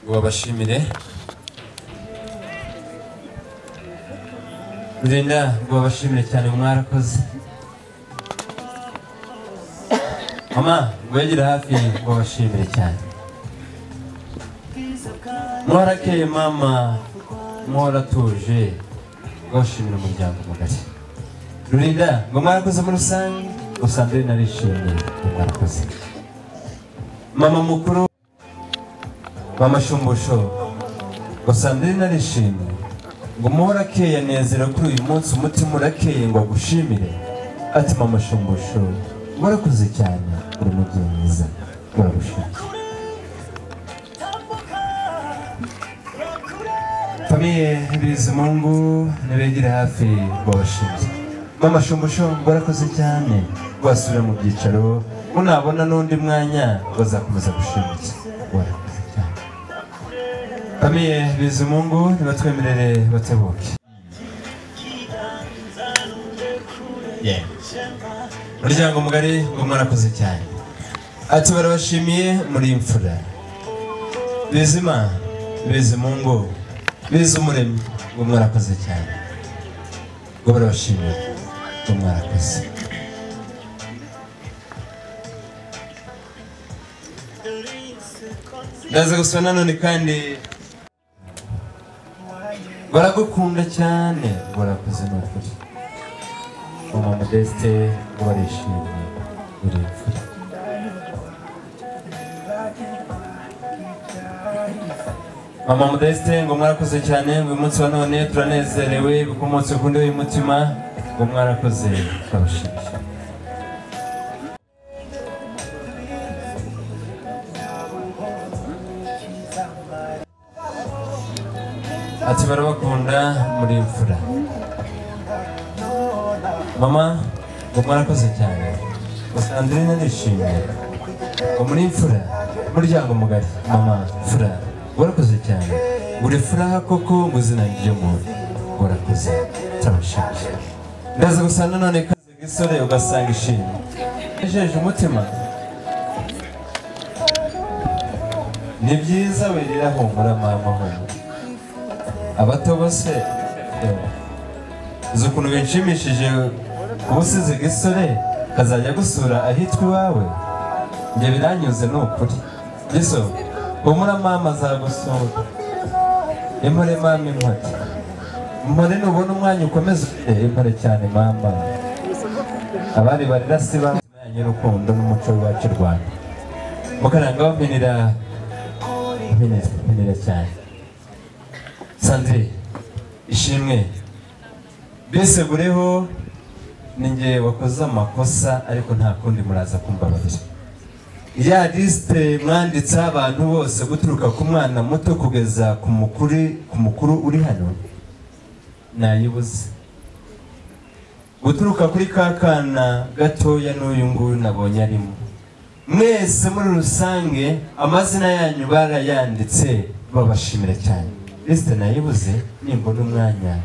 ngo babashimire Linda ngo babashimire cyane ngo mwarakoze mama ngo yegere hafi ngo babashimire cyane mwarakeye mama mwaratuje ngo bashimire umuryango mugari Linda ngo mwarakoze muri rusange ngo Sandrine narishimye ngo mwarakoze mama mukuru mama Shumbusho ngo Sandrine narishimye ngo muhorakeye anezera kuri uyu munsi umutima urakeye ngo agushimire ati mama Shumbusho warakoze cyane uri umubyeyi mwiza waragushimye famiye Bizimungu nibegere hafi ngo bashimye mama Shumbusho ngo warakoze cyane wasubira mu byicaro unabona n'undi mwanya bazakomeza gushimira warakoze cyane Famiye Bizimungu nibatwemerere batebuke. Muryango mugari ngo mwarakoze cyane. Ati barabashimiye muri imfura. Bizima, Bizimungu, Bizumuremyi ngo mwarakoze cyane. Ngo barabashimiye ngo mwarakoze. Ndaza gusona none kandi baragukunda cyane barakoze n'ukuri. Mama Modeste barishimye uri imfura. Mama Modeste ngo mwarakoze cyane uyu munsi wa none turanezerewe bikomotse ku ndi y'umutima ngo mwarakoze twabashimye. Ati barabakunda muri imfura. Mama ngo mwarakoze cyane. Sandrine nishimye ngo muri imfura muryango mugari. Mama fura warakoze cyane. Uri furaha koko ngo zinangije mu warakoze tabashimye. Ndaza gusana none kaze gisore ugasanga ishimwe. Ejeje umutima. Ni byiza werira humura mama ho. Abato bose uzi ukuntu benshimishije ubusize gisore kazajya gusura ahitwa iwawe. Njye biranyuze ni ukuri. Giso humura mama azagusura. Impore mama inkoti. Impore nubona umwanya ukomeza impore cyane mama. Abari barira siba y'urukundo n'umuco wacu Rwanda. Mukaranga baminira cyane. Sandrine, Ishimwe, bese bureho ninjye wakoze amakosa ariko nta kundi muraza kumbabarira. Ya liste mwanditse abantu bose guturuka ku mwana muto kugeza ku mukuru uri hano nayibuze. Guturuka kuri kakana gatoya n'uyu nguyu nabonye arimo. Mwese muri rusange amazina yanyu barayanditse babashimira cyane. Liste nayibuze nimbona umwanya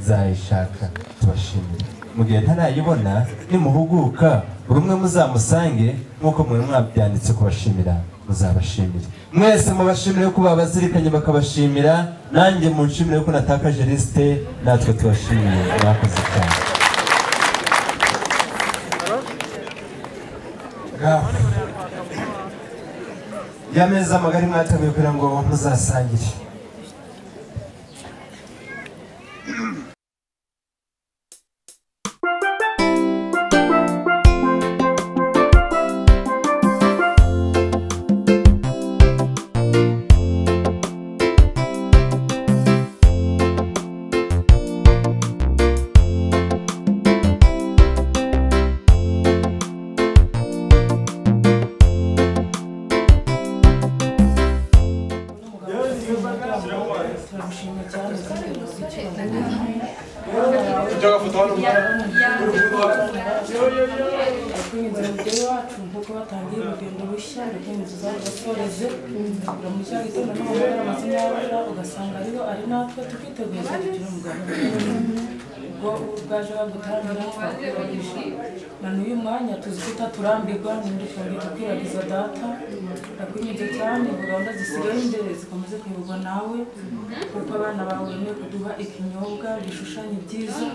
zayishaka tubashimire. Mu gihe ntarayibona nimuhuguka buri umwe muzamusange nk'uko mwe mwabyanditse kubashimira muzabashimire. Mwese mubashimire ko babazirikanye bakabashimira. Nanjye munshimire ko natakaje liste natwe tubashimiye mwakoze cyane. Yameza magari mwatabuye kugira ngo muzasangire. Uyu mwanya tuzifita turambirwa n'indufungire tukiragiza data ndakwinjiza cyane gahunda zisigaye imbere zikomeze kuyobwa nawe kuko abana bawe ne kuduha ikinyobwa bishushanya ibyiza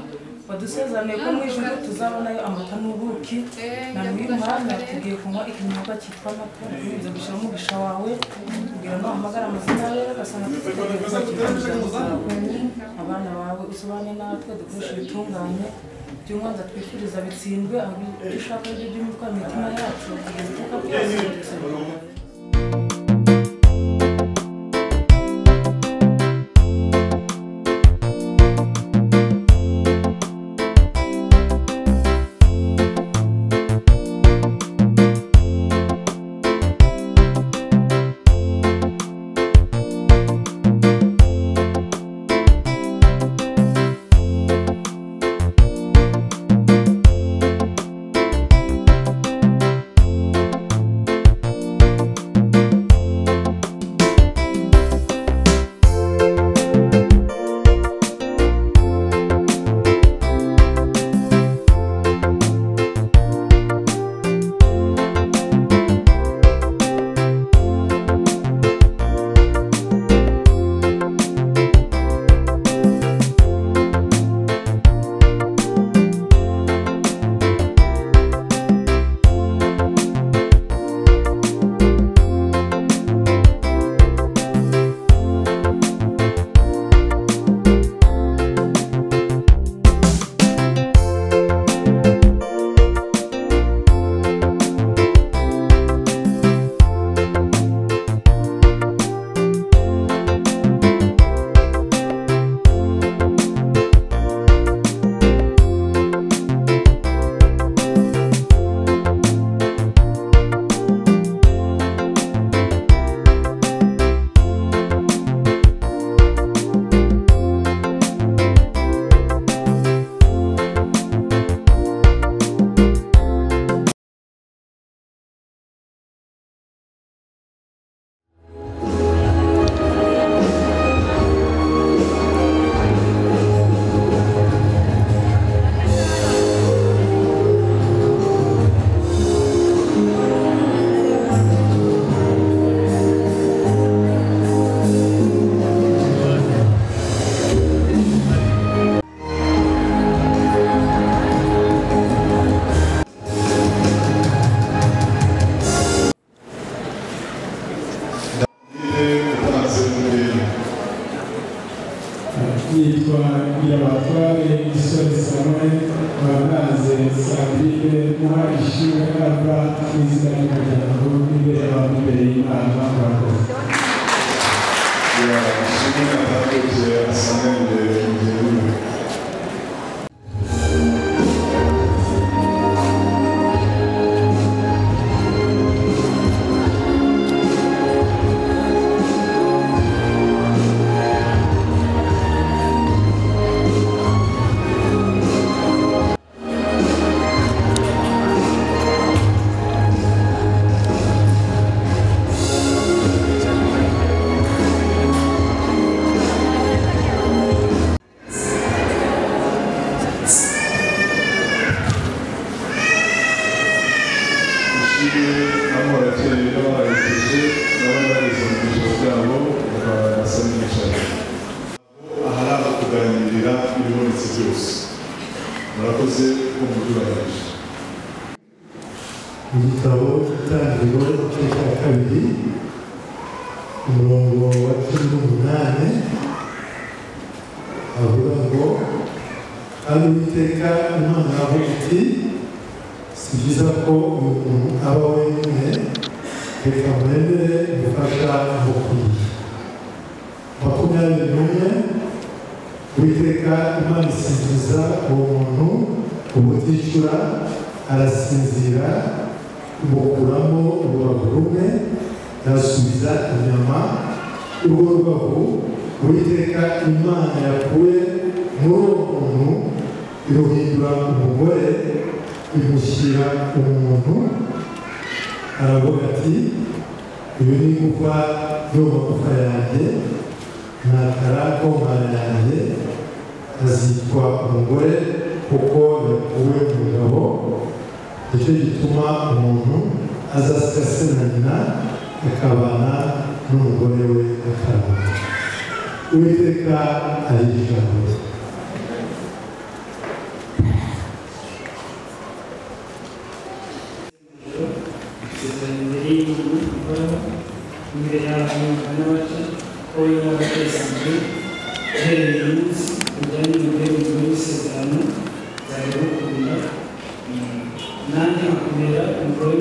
wadusezeraniye ko mu ijuru tuzabonayo amata n'ubuki na n'uyu mwanya tugiye kunywa ikinyobwa cyitwa amata ndakwinjiza gushyira umugisha wawe kugira ngo hamagara amazina yawe agasanga tuzakivuga abana bawe usobane natwe dukoresha ibitunganye by'umwanza twifuriza bitsindwe aho dushaka ibyo by'umutwa imitima yacu kugeza iteka byose. Sandrine muha Ishimwe ava n'izina ry'umuryango n'imbere y'abantu imbere y'Imana murakoze. Ishimwe abakoze asanganire igihugu. Igitabo cy'itangiriro cya kabiri umurongo wa 18 avuga ngo kandi Uwiteka Imana avuga iti si byiza ko uyu muntu aba wenyine reka mwemere gufasha umukwiye. 21 Uwiteka Imana isinziriza uwo muntu ubuticura arasinzira umukuramo urubavu rumwe yasubiza inyama urwo rubavu Uwiteka Imana yakuye muri uwo muntu iruhindura umugore imushyira umuntu aravuga ati ibi ni gupfa y'amagufa yanjye ntakara ko mwana yanjye azitwa umugore kuko yakuwe umugabo. Nicyo gituma umuntu azasiga se na nyina akabana n'umugore we akarabana. Uwiteka ari ijambo. imbere y'abantu n'abaca ko y'abatesanje uhereye umunsi ujyanye n'urwego rw'isezerano zari gukunda nanjye nkakubera umugabo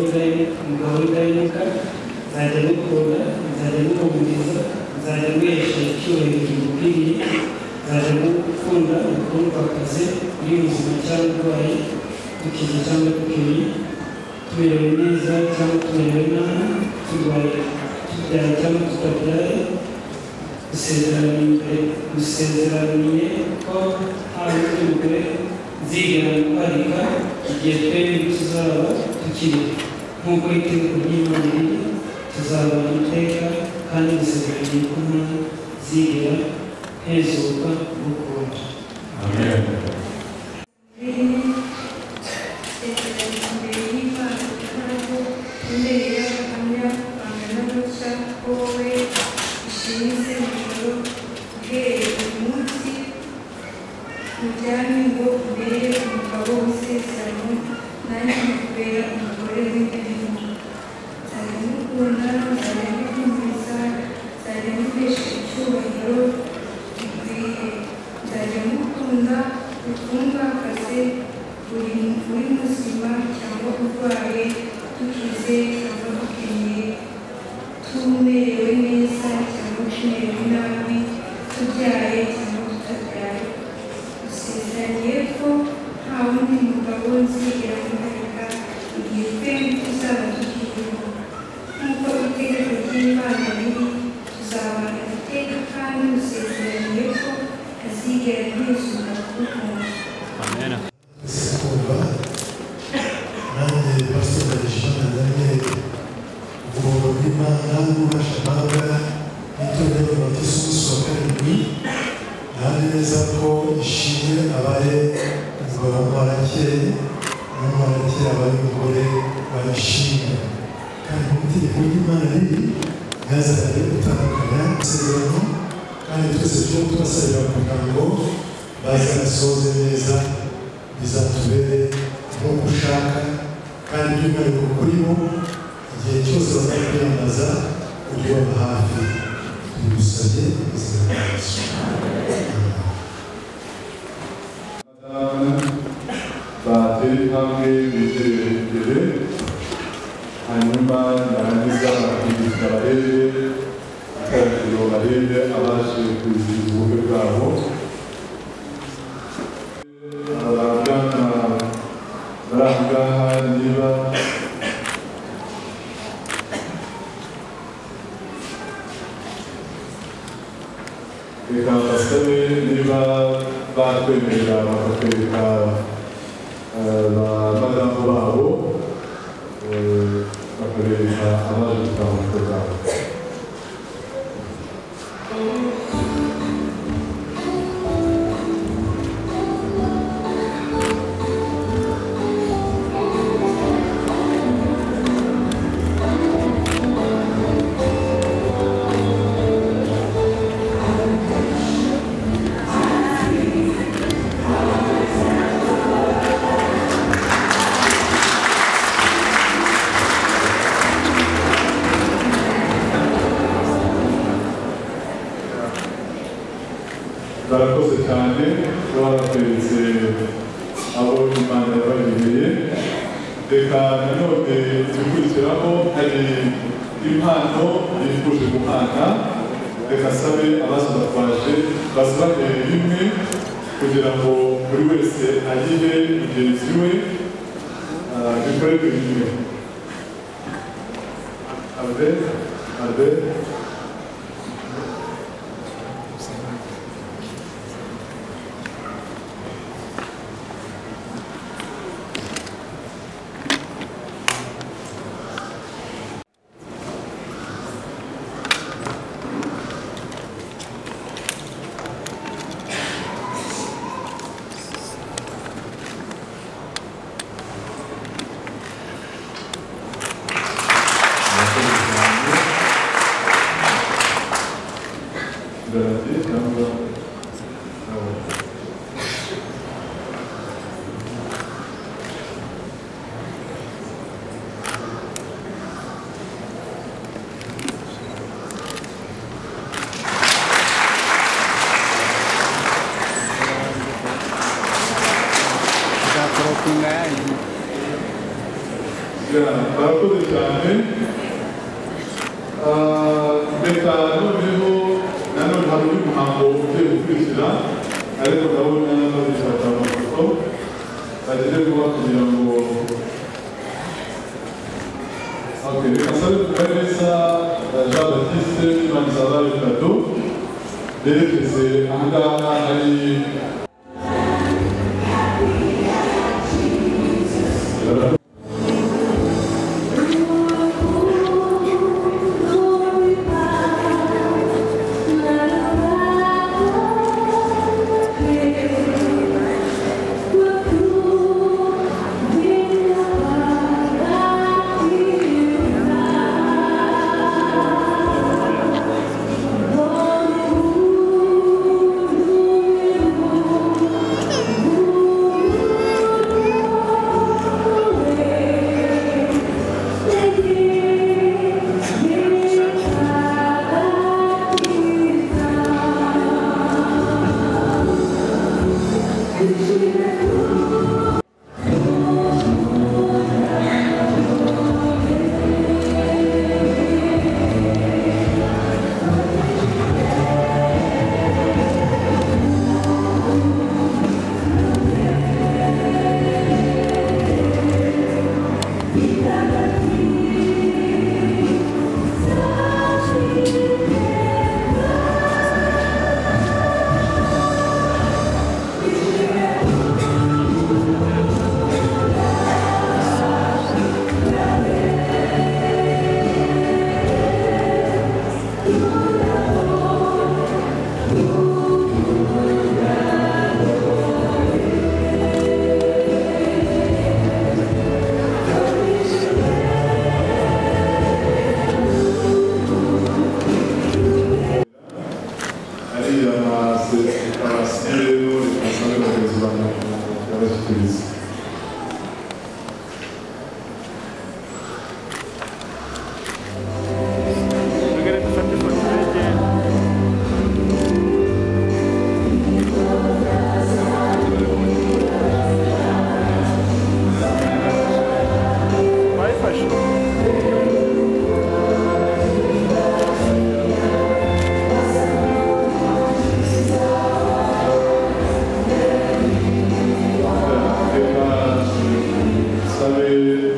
w'indahemuka nzajya gukunda nzajya guhumuriza nzajya guhesha icyubahiro gikwiriye nzajya gukunda umukundwakazi uri muzima cyangwa urwaye dukize cyangwa dukiriye tumerewe neza cyangwa tumerewe nabi turwaye tubyaye cyangwa tutabyaye dusezeraniye ko nta wundi mugore nzigera guparika igihe twembi tuzaba tukiri nk'uko itegeko ry'Imana riri tuzabana iteka kandi dusezeraniye ko nta zigera hezuka gukunda. Amen. hamwe bitere imbere hanyuma narangiza bakigisha barebe ikaragiro barebe abaje kwizihiza ubukwe bwabo abagana bari aha ngaha niba reka basabe niba batwemerera bakatwereka ba madamu babo bakabereka abaje gutaha ubukwe bwabo. barakoze cyane baratweretse abo Imana yabageneye. Reka nanone zikurikiraho hari impano yifuje guhana. Reka sabe abazabatwaje basobanurire rimwe kugira ngo buri wese agihe mugenzi we bikorerwe rimwe. Albert barakoze cyane. Reka noneho nanone hari undi muhango ugiye gukurikira ariko ndabona babifata amafoto bagire vuba kugira ngo reka sabe kugaragaza Jean Baptiste Imanizabari Kado berekeze ahangaha hari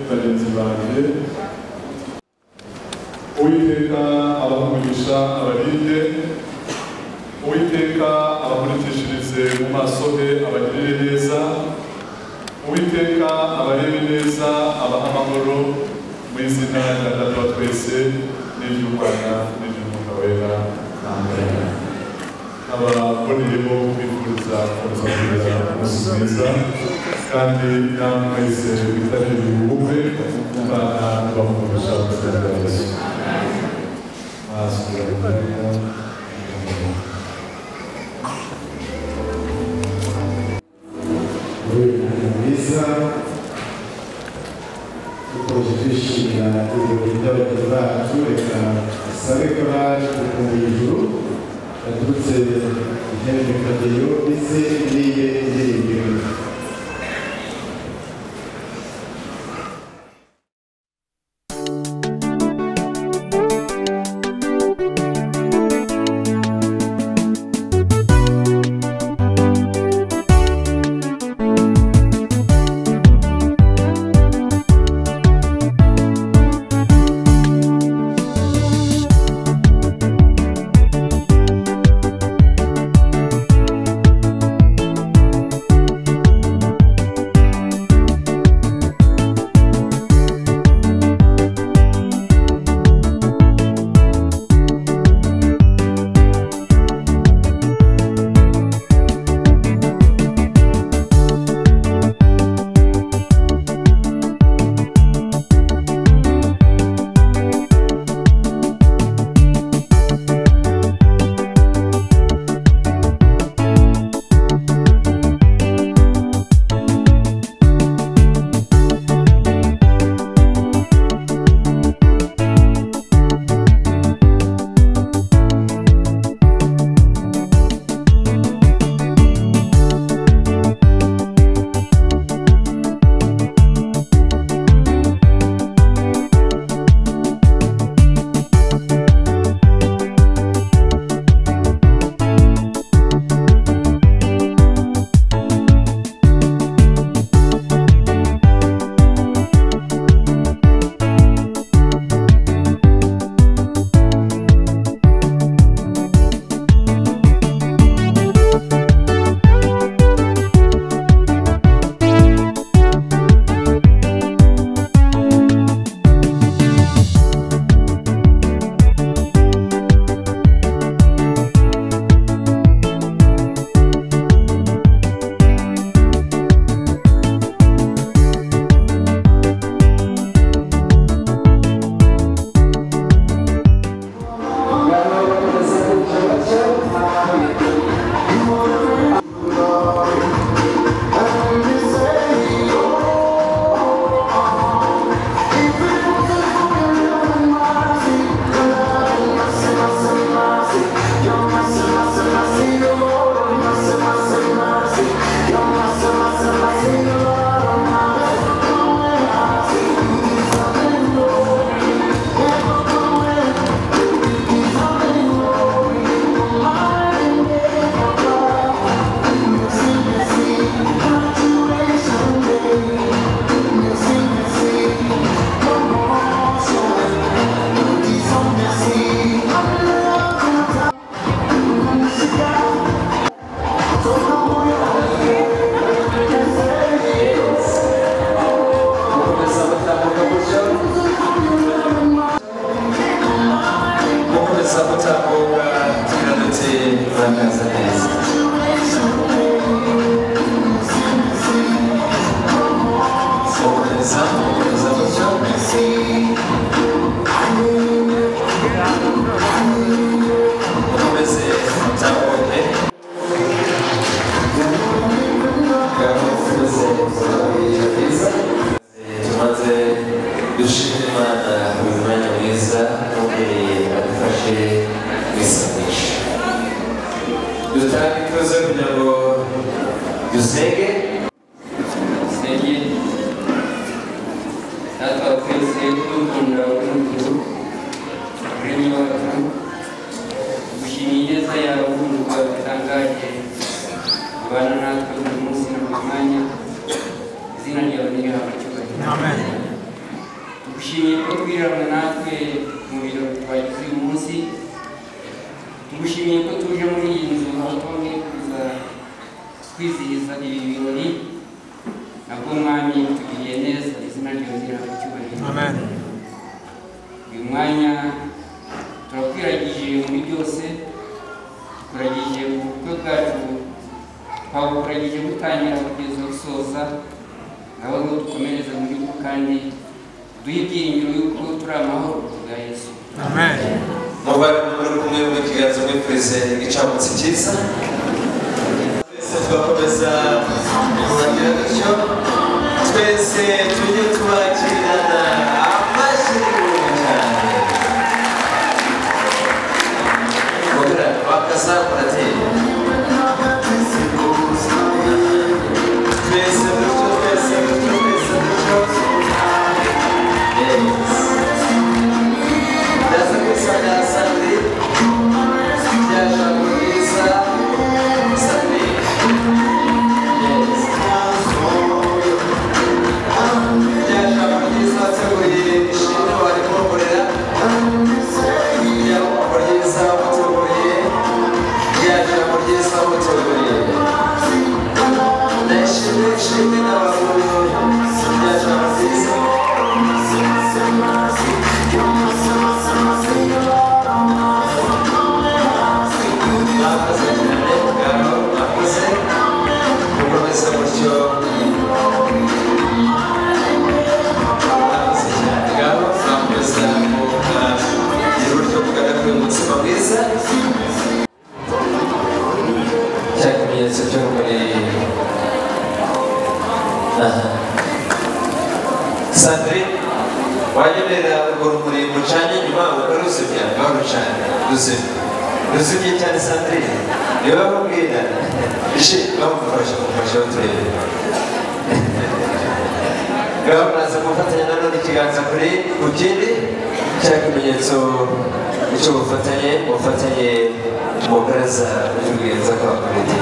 bagenzi banjye Uwiteka abahumugisha abarinde Uwiteka abamurikishirize mu maso he abagirire neza Uwiteka abarebe neza abaha amahoro mu izina rya Data wa twese n'iry'Umwana n'iry'Umwuka wera amen ababoneyemo kwifuriza kuzagira umunsi mwiza kandi namwe mwese bitabiriye ubukwe Imana ibahumugisha mu izina rya Yesu mwiza dukomeje twishimira ibirori by'abageni bacu reka dusabe ko baje gukunda ijuru baturutse intebe kageyo ndetse n'iye indirimbo Amen. Tugushimiye ko twiriranywe natwe mu birori twagize uyu munsi. Tugushimiye ko tuje muri iyi nzu aho twongeye kuza kwizihiza ibi birori. Nabwo mwami tugiriye neza, izina ryawe ry'icyubahiro. Amen. Uyu mwanya turakwiragije muri byose, turagije ubukwe bwacu, twabukuragije gutangira kugeza gusoza, nawe ngo dukomereze muri bwo kandi duhe ibyiringiro yuko turi amahoro bwa Yesu. Amen. Mubare muri kumwe mu kiganza mwifurize igicamutsi cyiza. Twese twakomeza kubagira gutyo, twese tujye tubakirana amashyi cyane. Mubera bakaza kuratera. Twese dutyo, twese dutyo, twese dutyo. Yes. Dessa questão da Sandrine, viaja por isso, Sandrine. Yes. Viaja por isso, até o Ishimwe, olha como por ela. Viaja por isso, muito por ele. Viaja por isso, muito por ele. Ishimwe na bagulho, viaja por isso. Sandrine, wajemerera urumuri mucanye nyuma ukarusubya barucanye rusubye cyane Sandrine niba bamubwira ishi bamufasha turebe ngaho naza gufatanya nanone ikiganza kuri ku kindi cya kimenyetso cy'ubufatanye mu baraza ry'ubwiza kwa komite.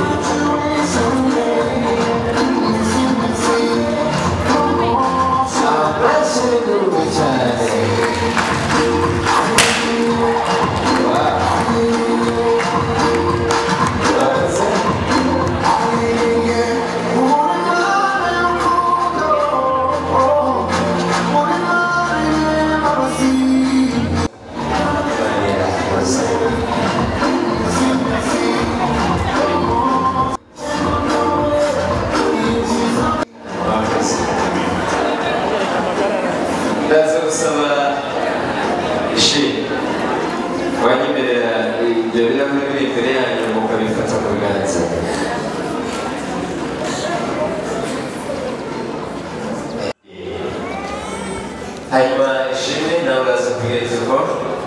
Ndaza gusaba Ishimwe wanyemerera ibyo birahuri biri imbere yanyu mukabifata mu biganza. Hanyuma Ishimwe nawe uraza kugereza uko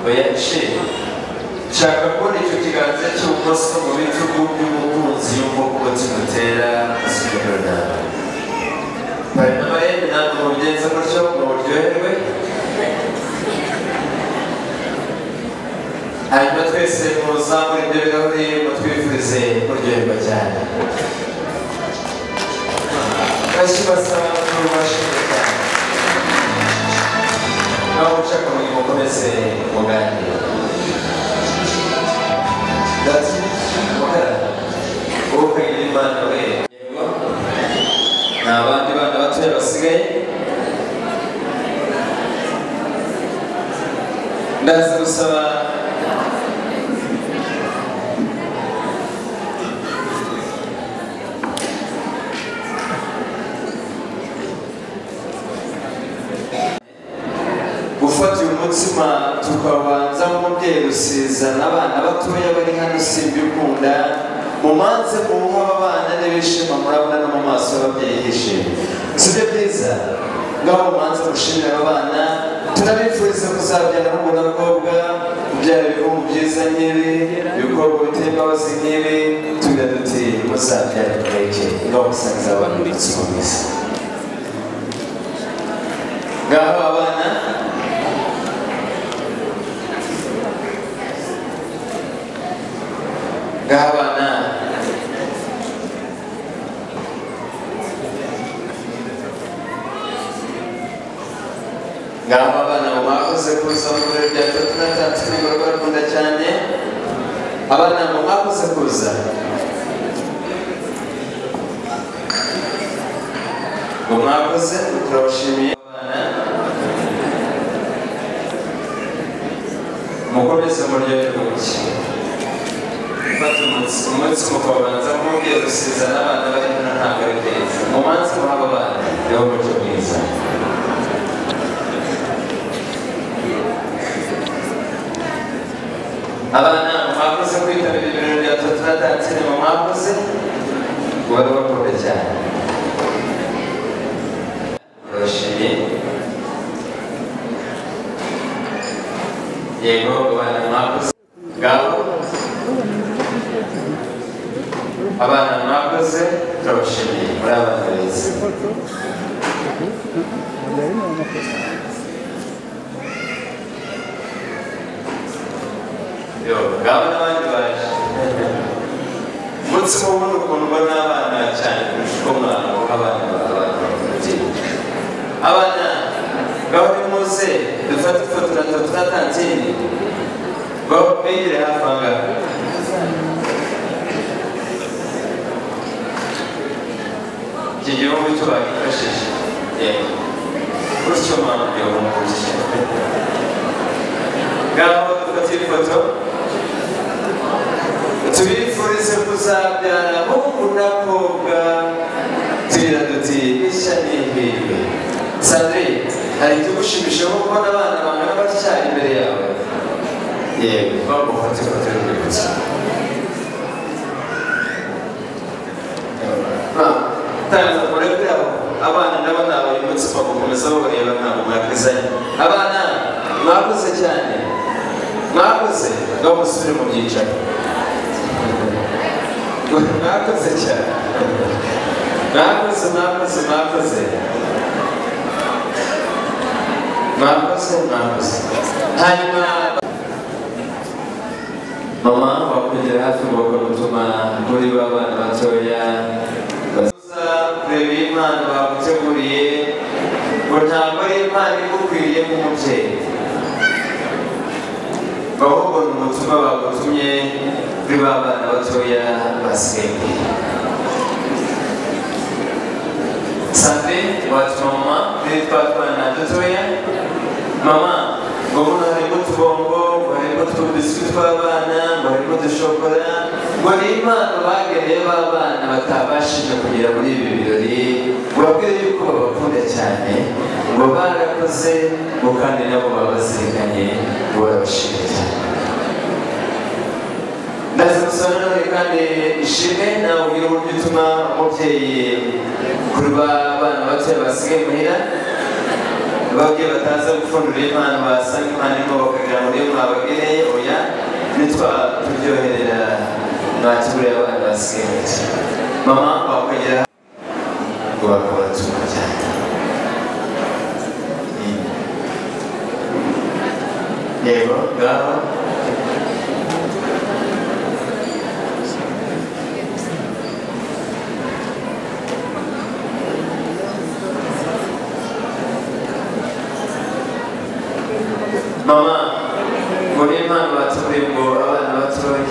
oya Ishimwe nshaka kubona icyo kiganza cy'ubumoso mu bitugu by'umukunzi yumva ko umutima utera asubira nawe. Hanyuma rero ntabwo mubigenza gutyo mu buryoherwe. Hanyuma twese muzamure ibyo birahuri mutwifurize kuryoherwa cyane. Bashyi basaba n'ubashimwe cyane. Naho ushaka ngo mukomeze muganire. Dati mukara uwo kagira Imana we n'abandi bana batoya basigaye. Ndaza gusaba gufata uyu mutsima tukabanza nk'umubyeyi rusizana abana batoya bari hano simbikunda mumanze muha abana n'ibishima murabona no mu maso y'ababyeyi yishimye sibyo byiza ngaho mumanze mushimira abana tunabifuriza kuzabyara n'umuntu n'abakobwa kubyara ibihumbi byiza nk'ibi ibikorwa biteye imbabazi nk'ibi tugira duti muzabyara mureke ngaho musangiza abantu umutsima mwiza ngaho abana Gabana ngaba abana mwakoze kuza mu birori bya tunatanze ibikorwa bakunda cyane abana mwakoze kuza mwakoze turabashimiye abana mukomeze muryoherwe muke fata umunsi mukabanza mubwiye gusiza n'abana bari hano ntabwo ari byiza mumanze muhaba abana niwo muco mwiza abana mwakoze kwitabira ibirori bya tunatanze mwakoze bari bakunda cyane urashimye yego abana mwakoze ngabo abana mwakoze turabashimiye muri abana beza yo ngabo n'abandi baje umunsi mubona ukuntu ubona abana cyane kurusha uko mwana abana abana ngaho nimuze dufate ifoto na tunatanze ngo begere hafi aha ngaha iki gihugu cyo bagifashije gutyo mpamvu gihugu gutya ngaho dufate ifoto tubifurize kuzabyara hungu n'akobwa tugira duti ishya n'ihirwe Sandrine hari ikigushimisha nko kubona abana bangana batya imbere yawe yego bamufata ifoto y'urwibutso tangaza murebe aho abana ndabona abayibutse bagukomeza babareba ntabwo mwakizanye abana mwakoze cyane mwakoze ngaho musubire mu byicaro mwakoze cyane mwakoze hanyuma mama wakugera hafi ngo bakamutuma kuri ba bana batoya baza kureba impano baguteguriye ngo ntabwo ari impano igukwiriye nk'umubyeyi ahubwo ni umutima bagutumye kuri ba bana batoya basengeye Sandrine watuma mama kuri twa twana dutoya mama ngo muno harimo utubombo ngo harimo utubiswi tw'abana ngo harimo udushokora ngo ni impano bageneye b'abana batabashije kugera muri ibi birori babwire yuko babakunda cyane ngo barakoze ngo kandi nabo babazirikanye ngo barabashimye cyane ndaza gusaba none kandi Ishimwe nawe ugira uburyo utuma umubyeyi kuri ba bana batoya basigaye muhira babwiye bataza gupfundura impano basanga impano irimo bakagira muri yo mwabageneye oya nitwa turyoherera mwakigurira abana basigaye mama wakagera ngo bakabatuma cyane yego ngaho mama muri impano batubwiye ngo abana batoya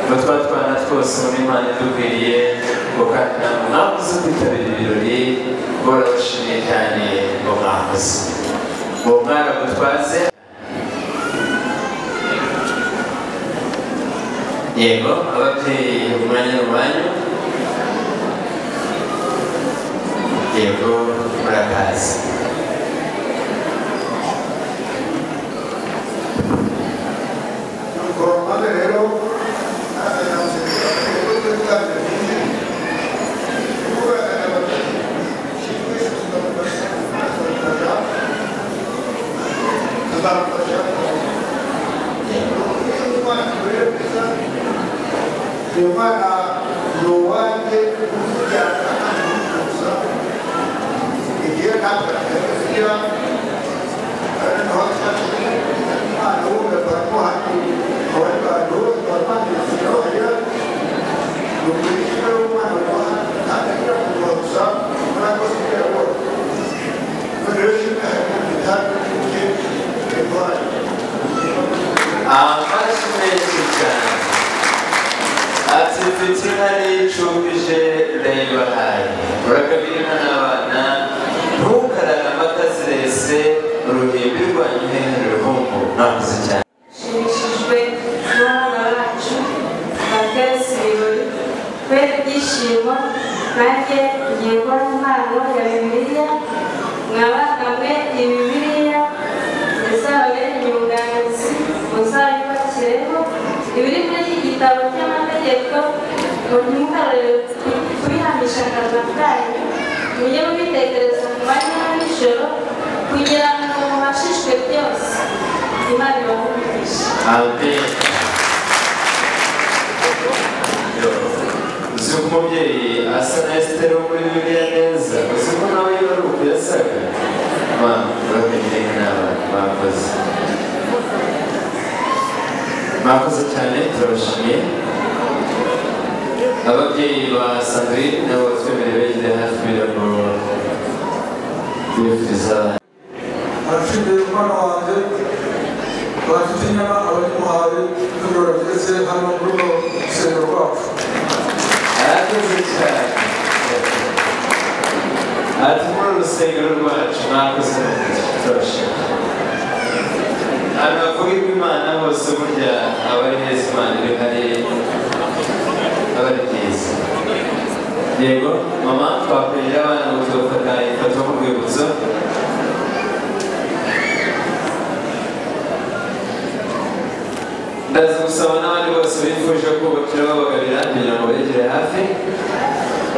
ngo twa twana twose muri impano idukwiriye ngo kandi namwe mwakoze kwitabira ibirori ngo barabashimiye cyane ngo mwakoze ngo mwaragutwaze yego ababyeyi umwanya n'umwanya yego murakaza Thank you. rwanyu hehe ruhumbu mwakoze cyane nshimishijwe n'abana bacu bagarutse ibirori kubera ibyishimo nanjye ngiye kubona impano ya bibiliya mwabakamwe iyi bibiliya izababere inyunganizi muzayubakireho ibiri muri iki gitabo cy'amategeko ntimukarore kubihamisha akanwa kanyu mujye mubitekereza ku manywa na nijoro kugira ngo mubashishwe byose imana ibahumurishe amen uzi ko umubyeyi asa na Esiteri wo muri Bibiliya neza uzi ko nawe iyo ari uku yasaga bakagire n'abana bakoze cyane turabashimiye ababyeyi ba Sandrine nabo batwemereye bageze hafi kugira ngo bifuriza arashimiye umwana wanjye bafite inyama abayimuhaye n'ibirori bigeze hano muri urwo rusengero rwacu arakoze cyane ati muri urusengero rwacu mwakoze turabashimiye hano havugirwa imana hose burya abari neza imana iri hari abari byiza yego mama twakwegera abana ngo tugafata ifoto mu rwibutso ndaza gusaba n'abandi bose bifuje kubakira babagarira kugira ngo begere hafi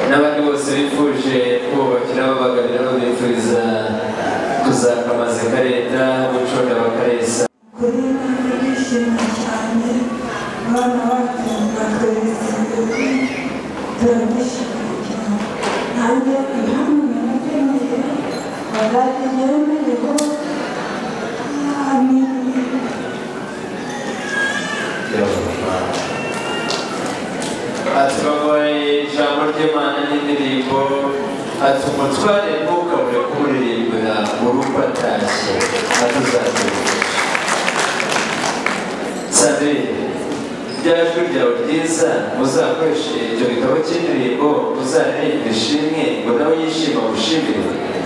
n'abandi bose bifuje kubakira babagarira babifuriza kuzakamaza kareta guconda bakaresa kuri ndishimye cyane abana bacu batweretse imbere turabishimiye cyane nanjye impamvu nakeneye bazajya nyemereho amen ati babaye ijambo ry'Imana n'indirimbo ati umutware ntukabure kumuririmbira mu rugo atashye atuzaturisha Sandrine rya jwi ryawe ryiza muzakoreshe icyo gitabo cy'indirimbo uzaririmba ishimwe ngo nawe yishima gushimire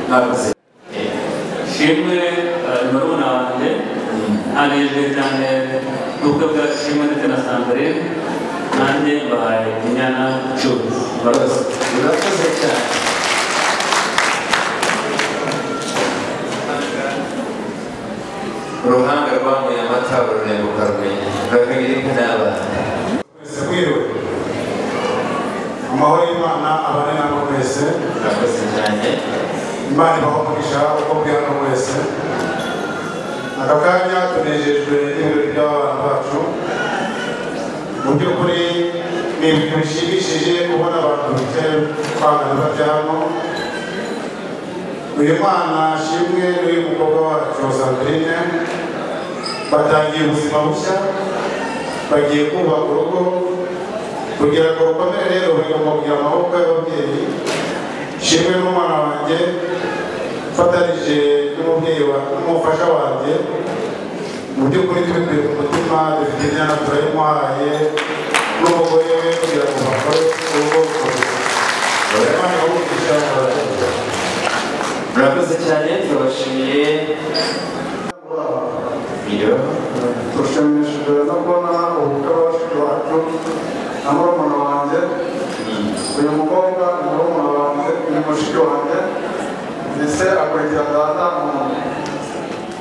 mwakoze Ishimwe ni barumuna wanjye anejwe cyane n'ubukwe bwa Ishimwe ndetse na Sandrine nanjye mbahaye inyana cumi urakoze cyane uruhanga rwamuye amata ururembuka rumenya rurakagira inka n'abana mwese mwiriwe amahoro y'imana abane namwe mwese urakoze cyane imana ibahomugisha uko bwihano mwese aka kanya tunejejwe n'ibirori by'abana bacu mu by'ukuri ni ibintu bishimishije kubona abantu bicaye bangana bajya hano uyu mwana Ishimwe n'uyu mukobwa wacu Sandrine batangiye ubuzima bushya bagiye kubaka urugo kugira ngo rukomere rero bigomba kugira amaboko y'ababyeyi Ishimwe n'umwana wanjye ufatanije n'umubyeyi n'umufasha wanjye mu by'ukuri tubikuye ku mutima dufite inyana turayimuhaye n'umugore we kugira ngo bakore urugo rukomeye Imana ibahomugisha murakoze cyane turabashimiye tushimishijwe no kubona ubukwe bw'abashiki bacu na murumuna wanjye uyu mukobwa ni murumuna wanjye ni mushiki wanjye ndetse akurikira data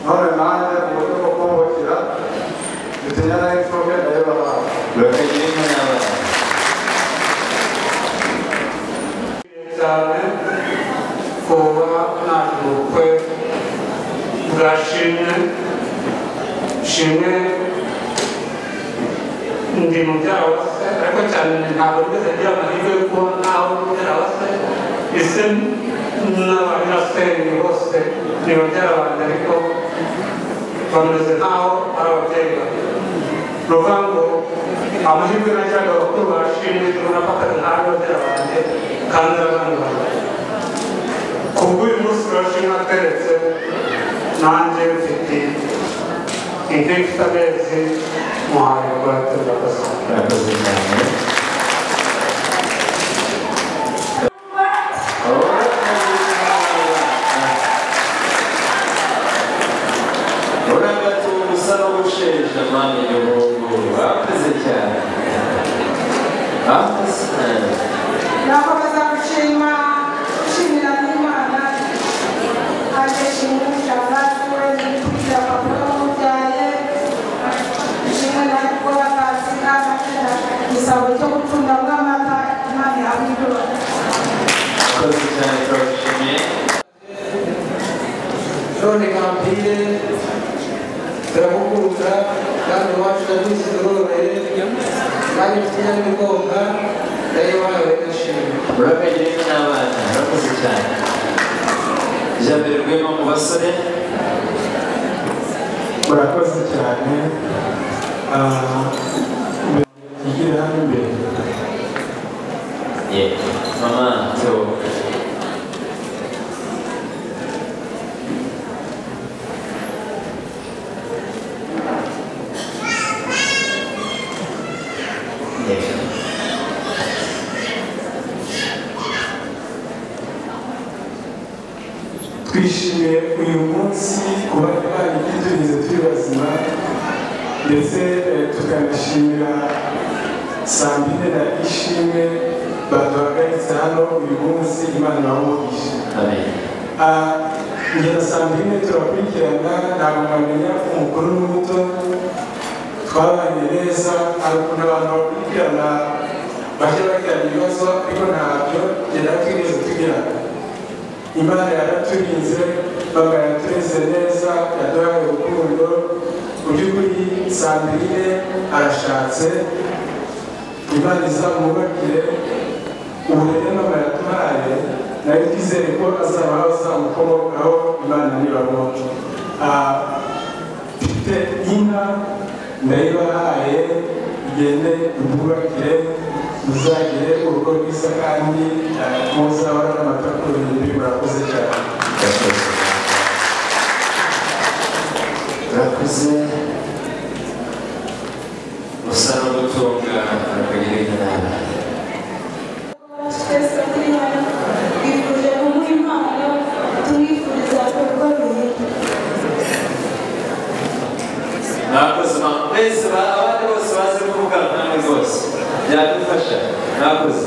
none nanjye uburyo bwo kumubakira mfite inyana y'imfubyi nayo bahawe urakagira inka n'abana cyane kuba naje ubukwe bwa Ishimwe ndi mubyara wa se ariko cyane ntabwo nigeze ngira amahirwe yo kuba nawe mubyara wa se ese n'abanyasenge bose ni babyara banjye ariko bameze nk'aho ari ababyeyi bawe ni ukuvuga ngo amahirwe najyaga bakuru ba Ishimwe nafataga nk'aho babyara banjye kandi ari abana banjye kubw'uyu munsi Ishimwe atweretse nanjye mfite inka ifite amezi muhaye rwate urakoze cyane jamani y'umuhungu bakoze cyane bakoze nakomeza gushimira n'Imana agashimira shangazi we n'ikubira papa wamubyaye ishimwe na gukora akazi n'amashira igisabo cyo gucundamo amata Imana yabwirwa bakoze cyane turabishimiye none kampire turamukunda kandi iwacu ndabwisigororeye kandi mfite n'imigonga nayo wawe ndashimira urakagira n'abana urakoze cyane ijambere rwema mu basore murakoze cyane igire hano imbere mama Theo twishimiye uyu munsi kuba Imana iduturinze turi bazima ndetse tukanashimira Sandrine na Ishimwe baduhagaritse hano uyu munsi Imana ibamugishe. Njye na Sandrine turakurikirana ntabwo mwamenya umukuru n'umuto twabanye neza hari ukuntu abantu bakurikirana bajya bagirana ibibazo ariko ntabyo genda twigeze tugirana. Imana yaraturinze baba yaturize neza yaduhaye urukundo mu by'ukuri Sandrine arashatse Imana izamwubakire uburere mama yatuhaye nayo twizere ko azabaho azamukomokaho Imana nibamuke mfite inka ndayibahaye igende imwubakire muzagire urugo rwiza kandi muzabona n'amata ku ruhimbi murakoze cyane urakoze usa no gutunga akagira inama twese turi hano twifuje kumuha impano tumwifuriza urugo ruhimbi mwakoze mwese abandi bose bazi kuvuga namwe rwose byadufasha mwakoze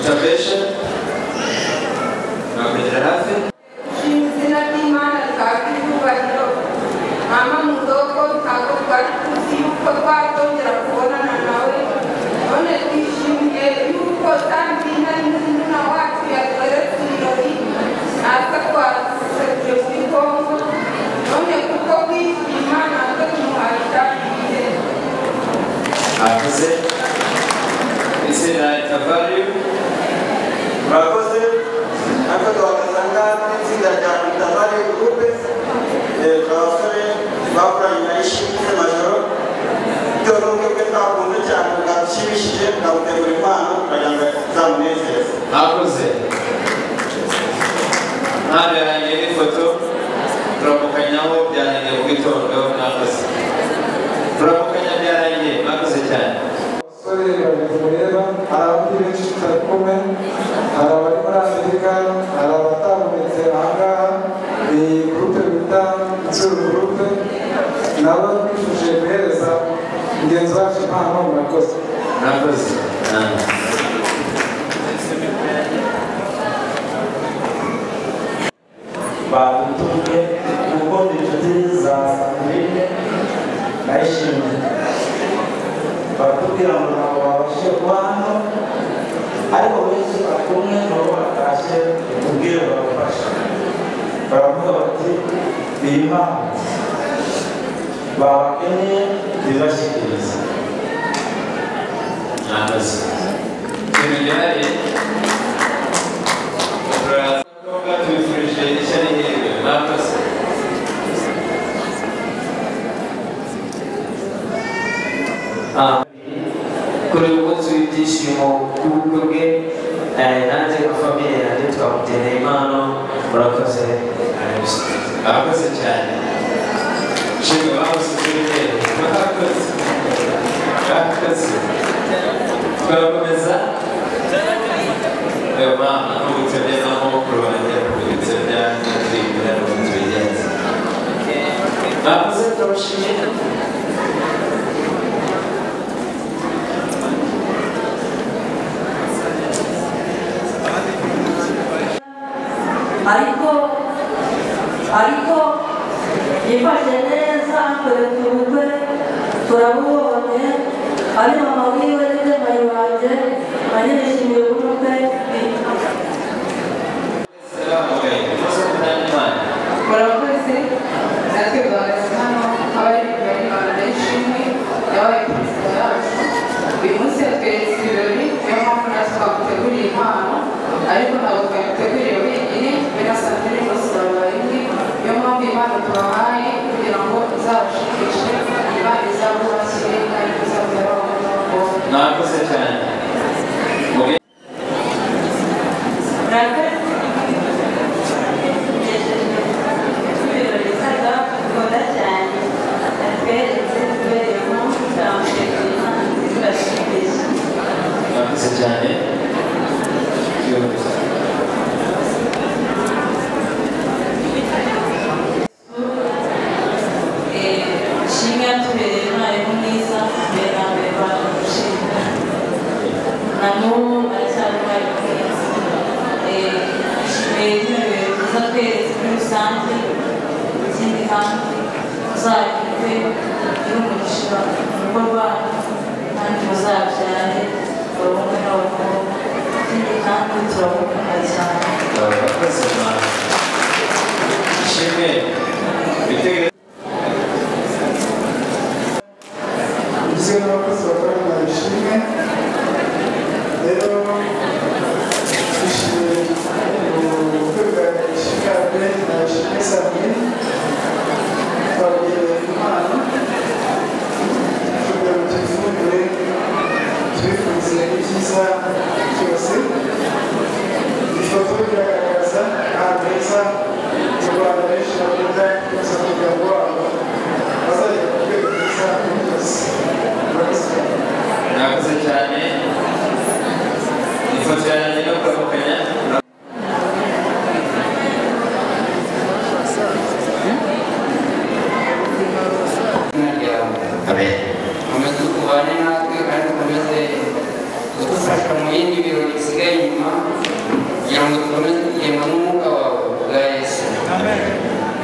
tabesha mwakwegera hafi izina ry'Imana rikakwibubahiro mama mudogo ntabwo twari tuzi yuko twatongera kubonana nawe none twishimiye yuko Sandrine ari muzina wacu yatweretse ibirori natwe twasekuye muri Kongo none kuko wishimiye Imana natwe tumuhaye mwakoze izina itavari mwakoze natwe twakazanga itsinda rya Itavari Groupe abasore bakoranye na Ishimwe Majoro bitewe n'uburyo bwe twakunze cyane bwadushimishije bwagutegura impano kugira ngo izamunezeze mwakoze mpano yarangiye n'ifoto turamukanyaho byarangiye mu gitondo mwakoze turamukanya byarangiye mwakoze cyane abasore bari kumureba hari abandi benshi tutari kumwe hari abari muri Amerika hari abatabonetse ahangaha iyi gurupe bita Insuru Gurupe nabo twifuje guhereza mugenzi wacu impano murakoze murakoze badutumye kuko inshuti za Sandrine na Ishimwe baratubwira ngo ntabwo babashije kuba hano ariko benshi bari kumwe nabo batashye tubwire babafashe baravuga bati iyi mpano babakeneye zibashyikiriza mwakoze ibintu gihari tubifurije ishya n'ihirwe mwakoze kuri uyu munsi w'ibyishimo bw'ubukwe bwe nanjye nka famiye yanjye twamugeneye impano murakoze mwakoze cyane shimwe bamusize ibitero mwakoze mwakoze twakomeza mama n'ubutebye n'amaboko banjye kubitse byanjye twibwira n'ubutu bigenze turabashimiye ariko yifashe neza kureka ubukwe turabubonye ari mama wiwe n'indemayi wanjye banyirishimiye ubukwe murakoze natwe duhagaze hano abari Ishimwe yabaye perezida yacu uyu munsi yatweretse ibirori niyo mpamvu natwe twaguteguriye impano ariko ntabwo twaguteguriye wenyine we na Sandrine bose babaye indi niyo mpamvu impano tubahaye kugira ngo izabashikishe imana izabubakire kandi izabyara abahungu. Mwakoze cyane.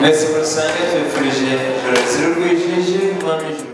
Merci pour le 5 février. Je le rwijiji,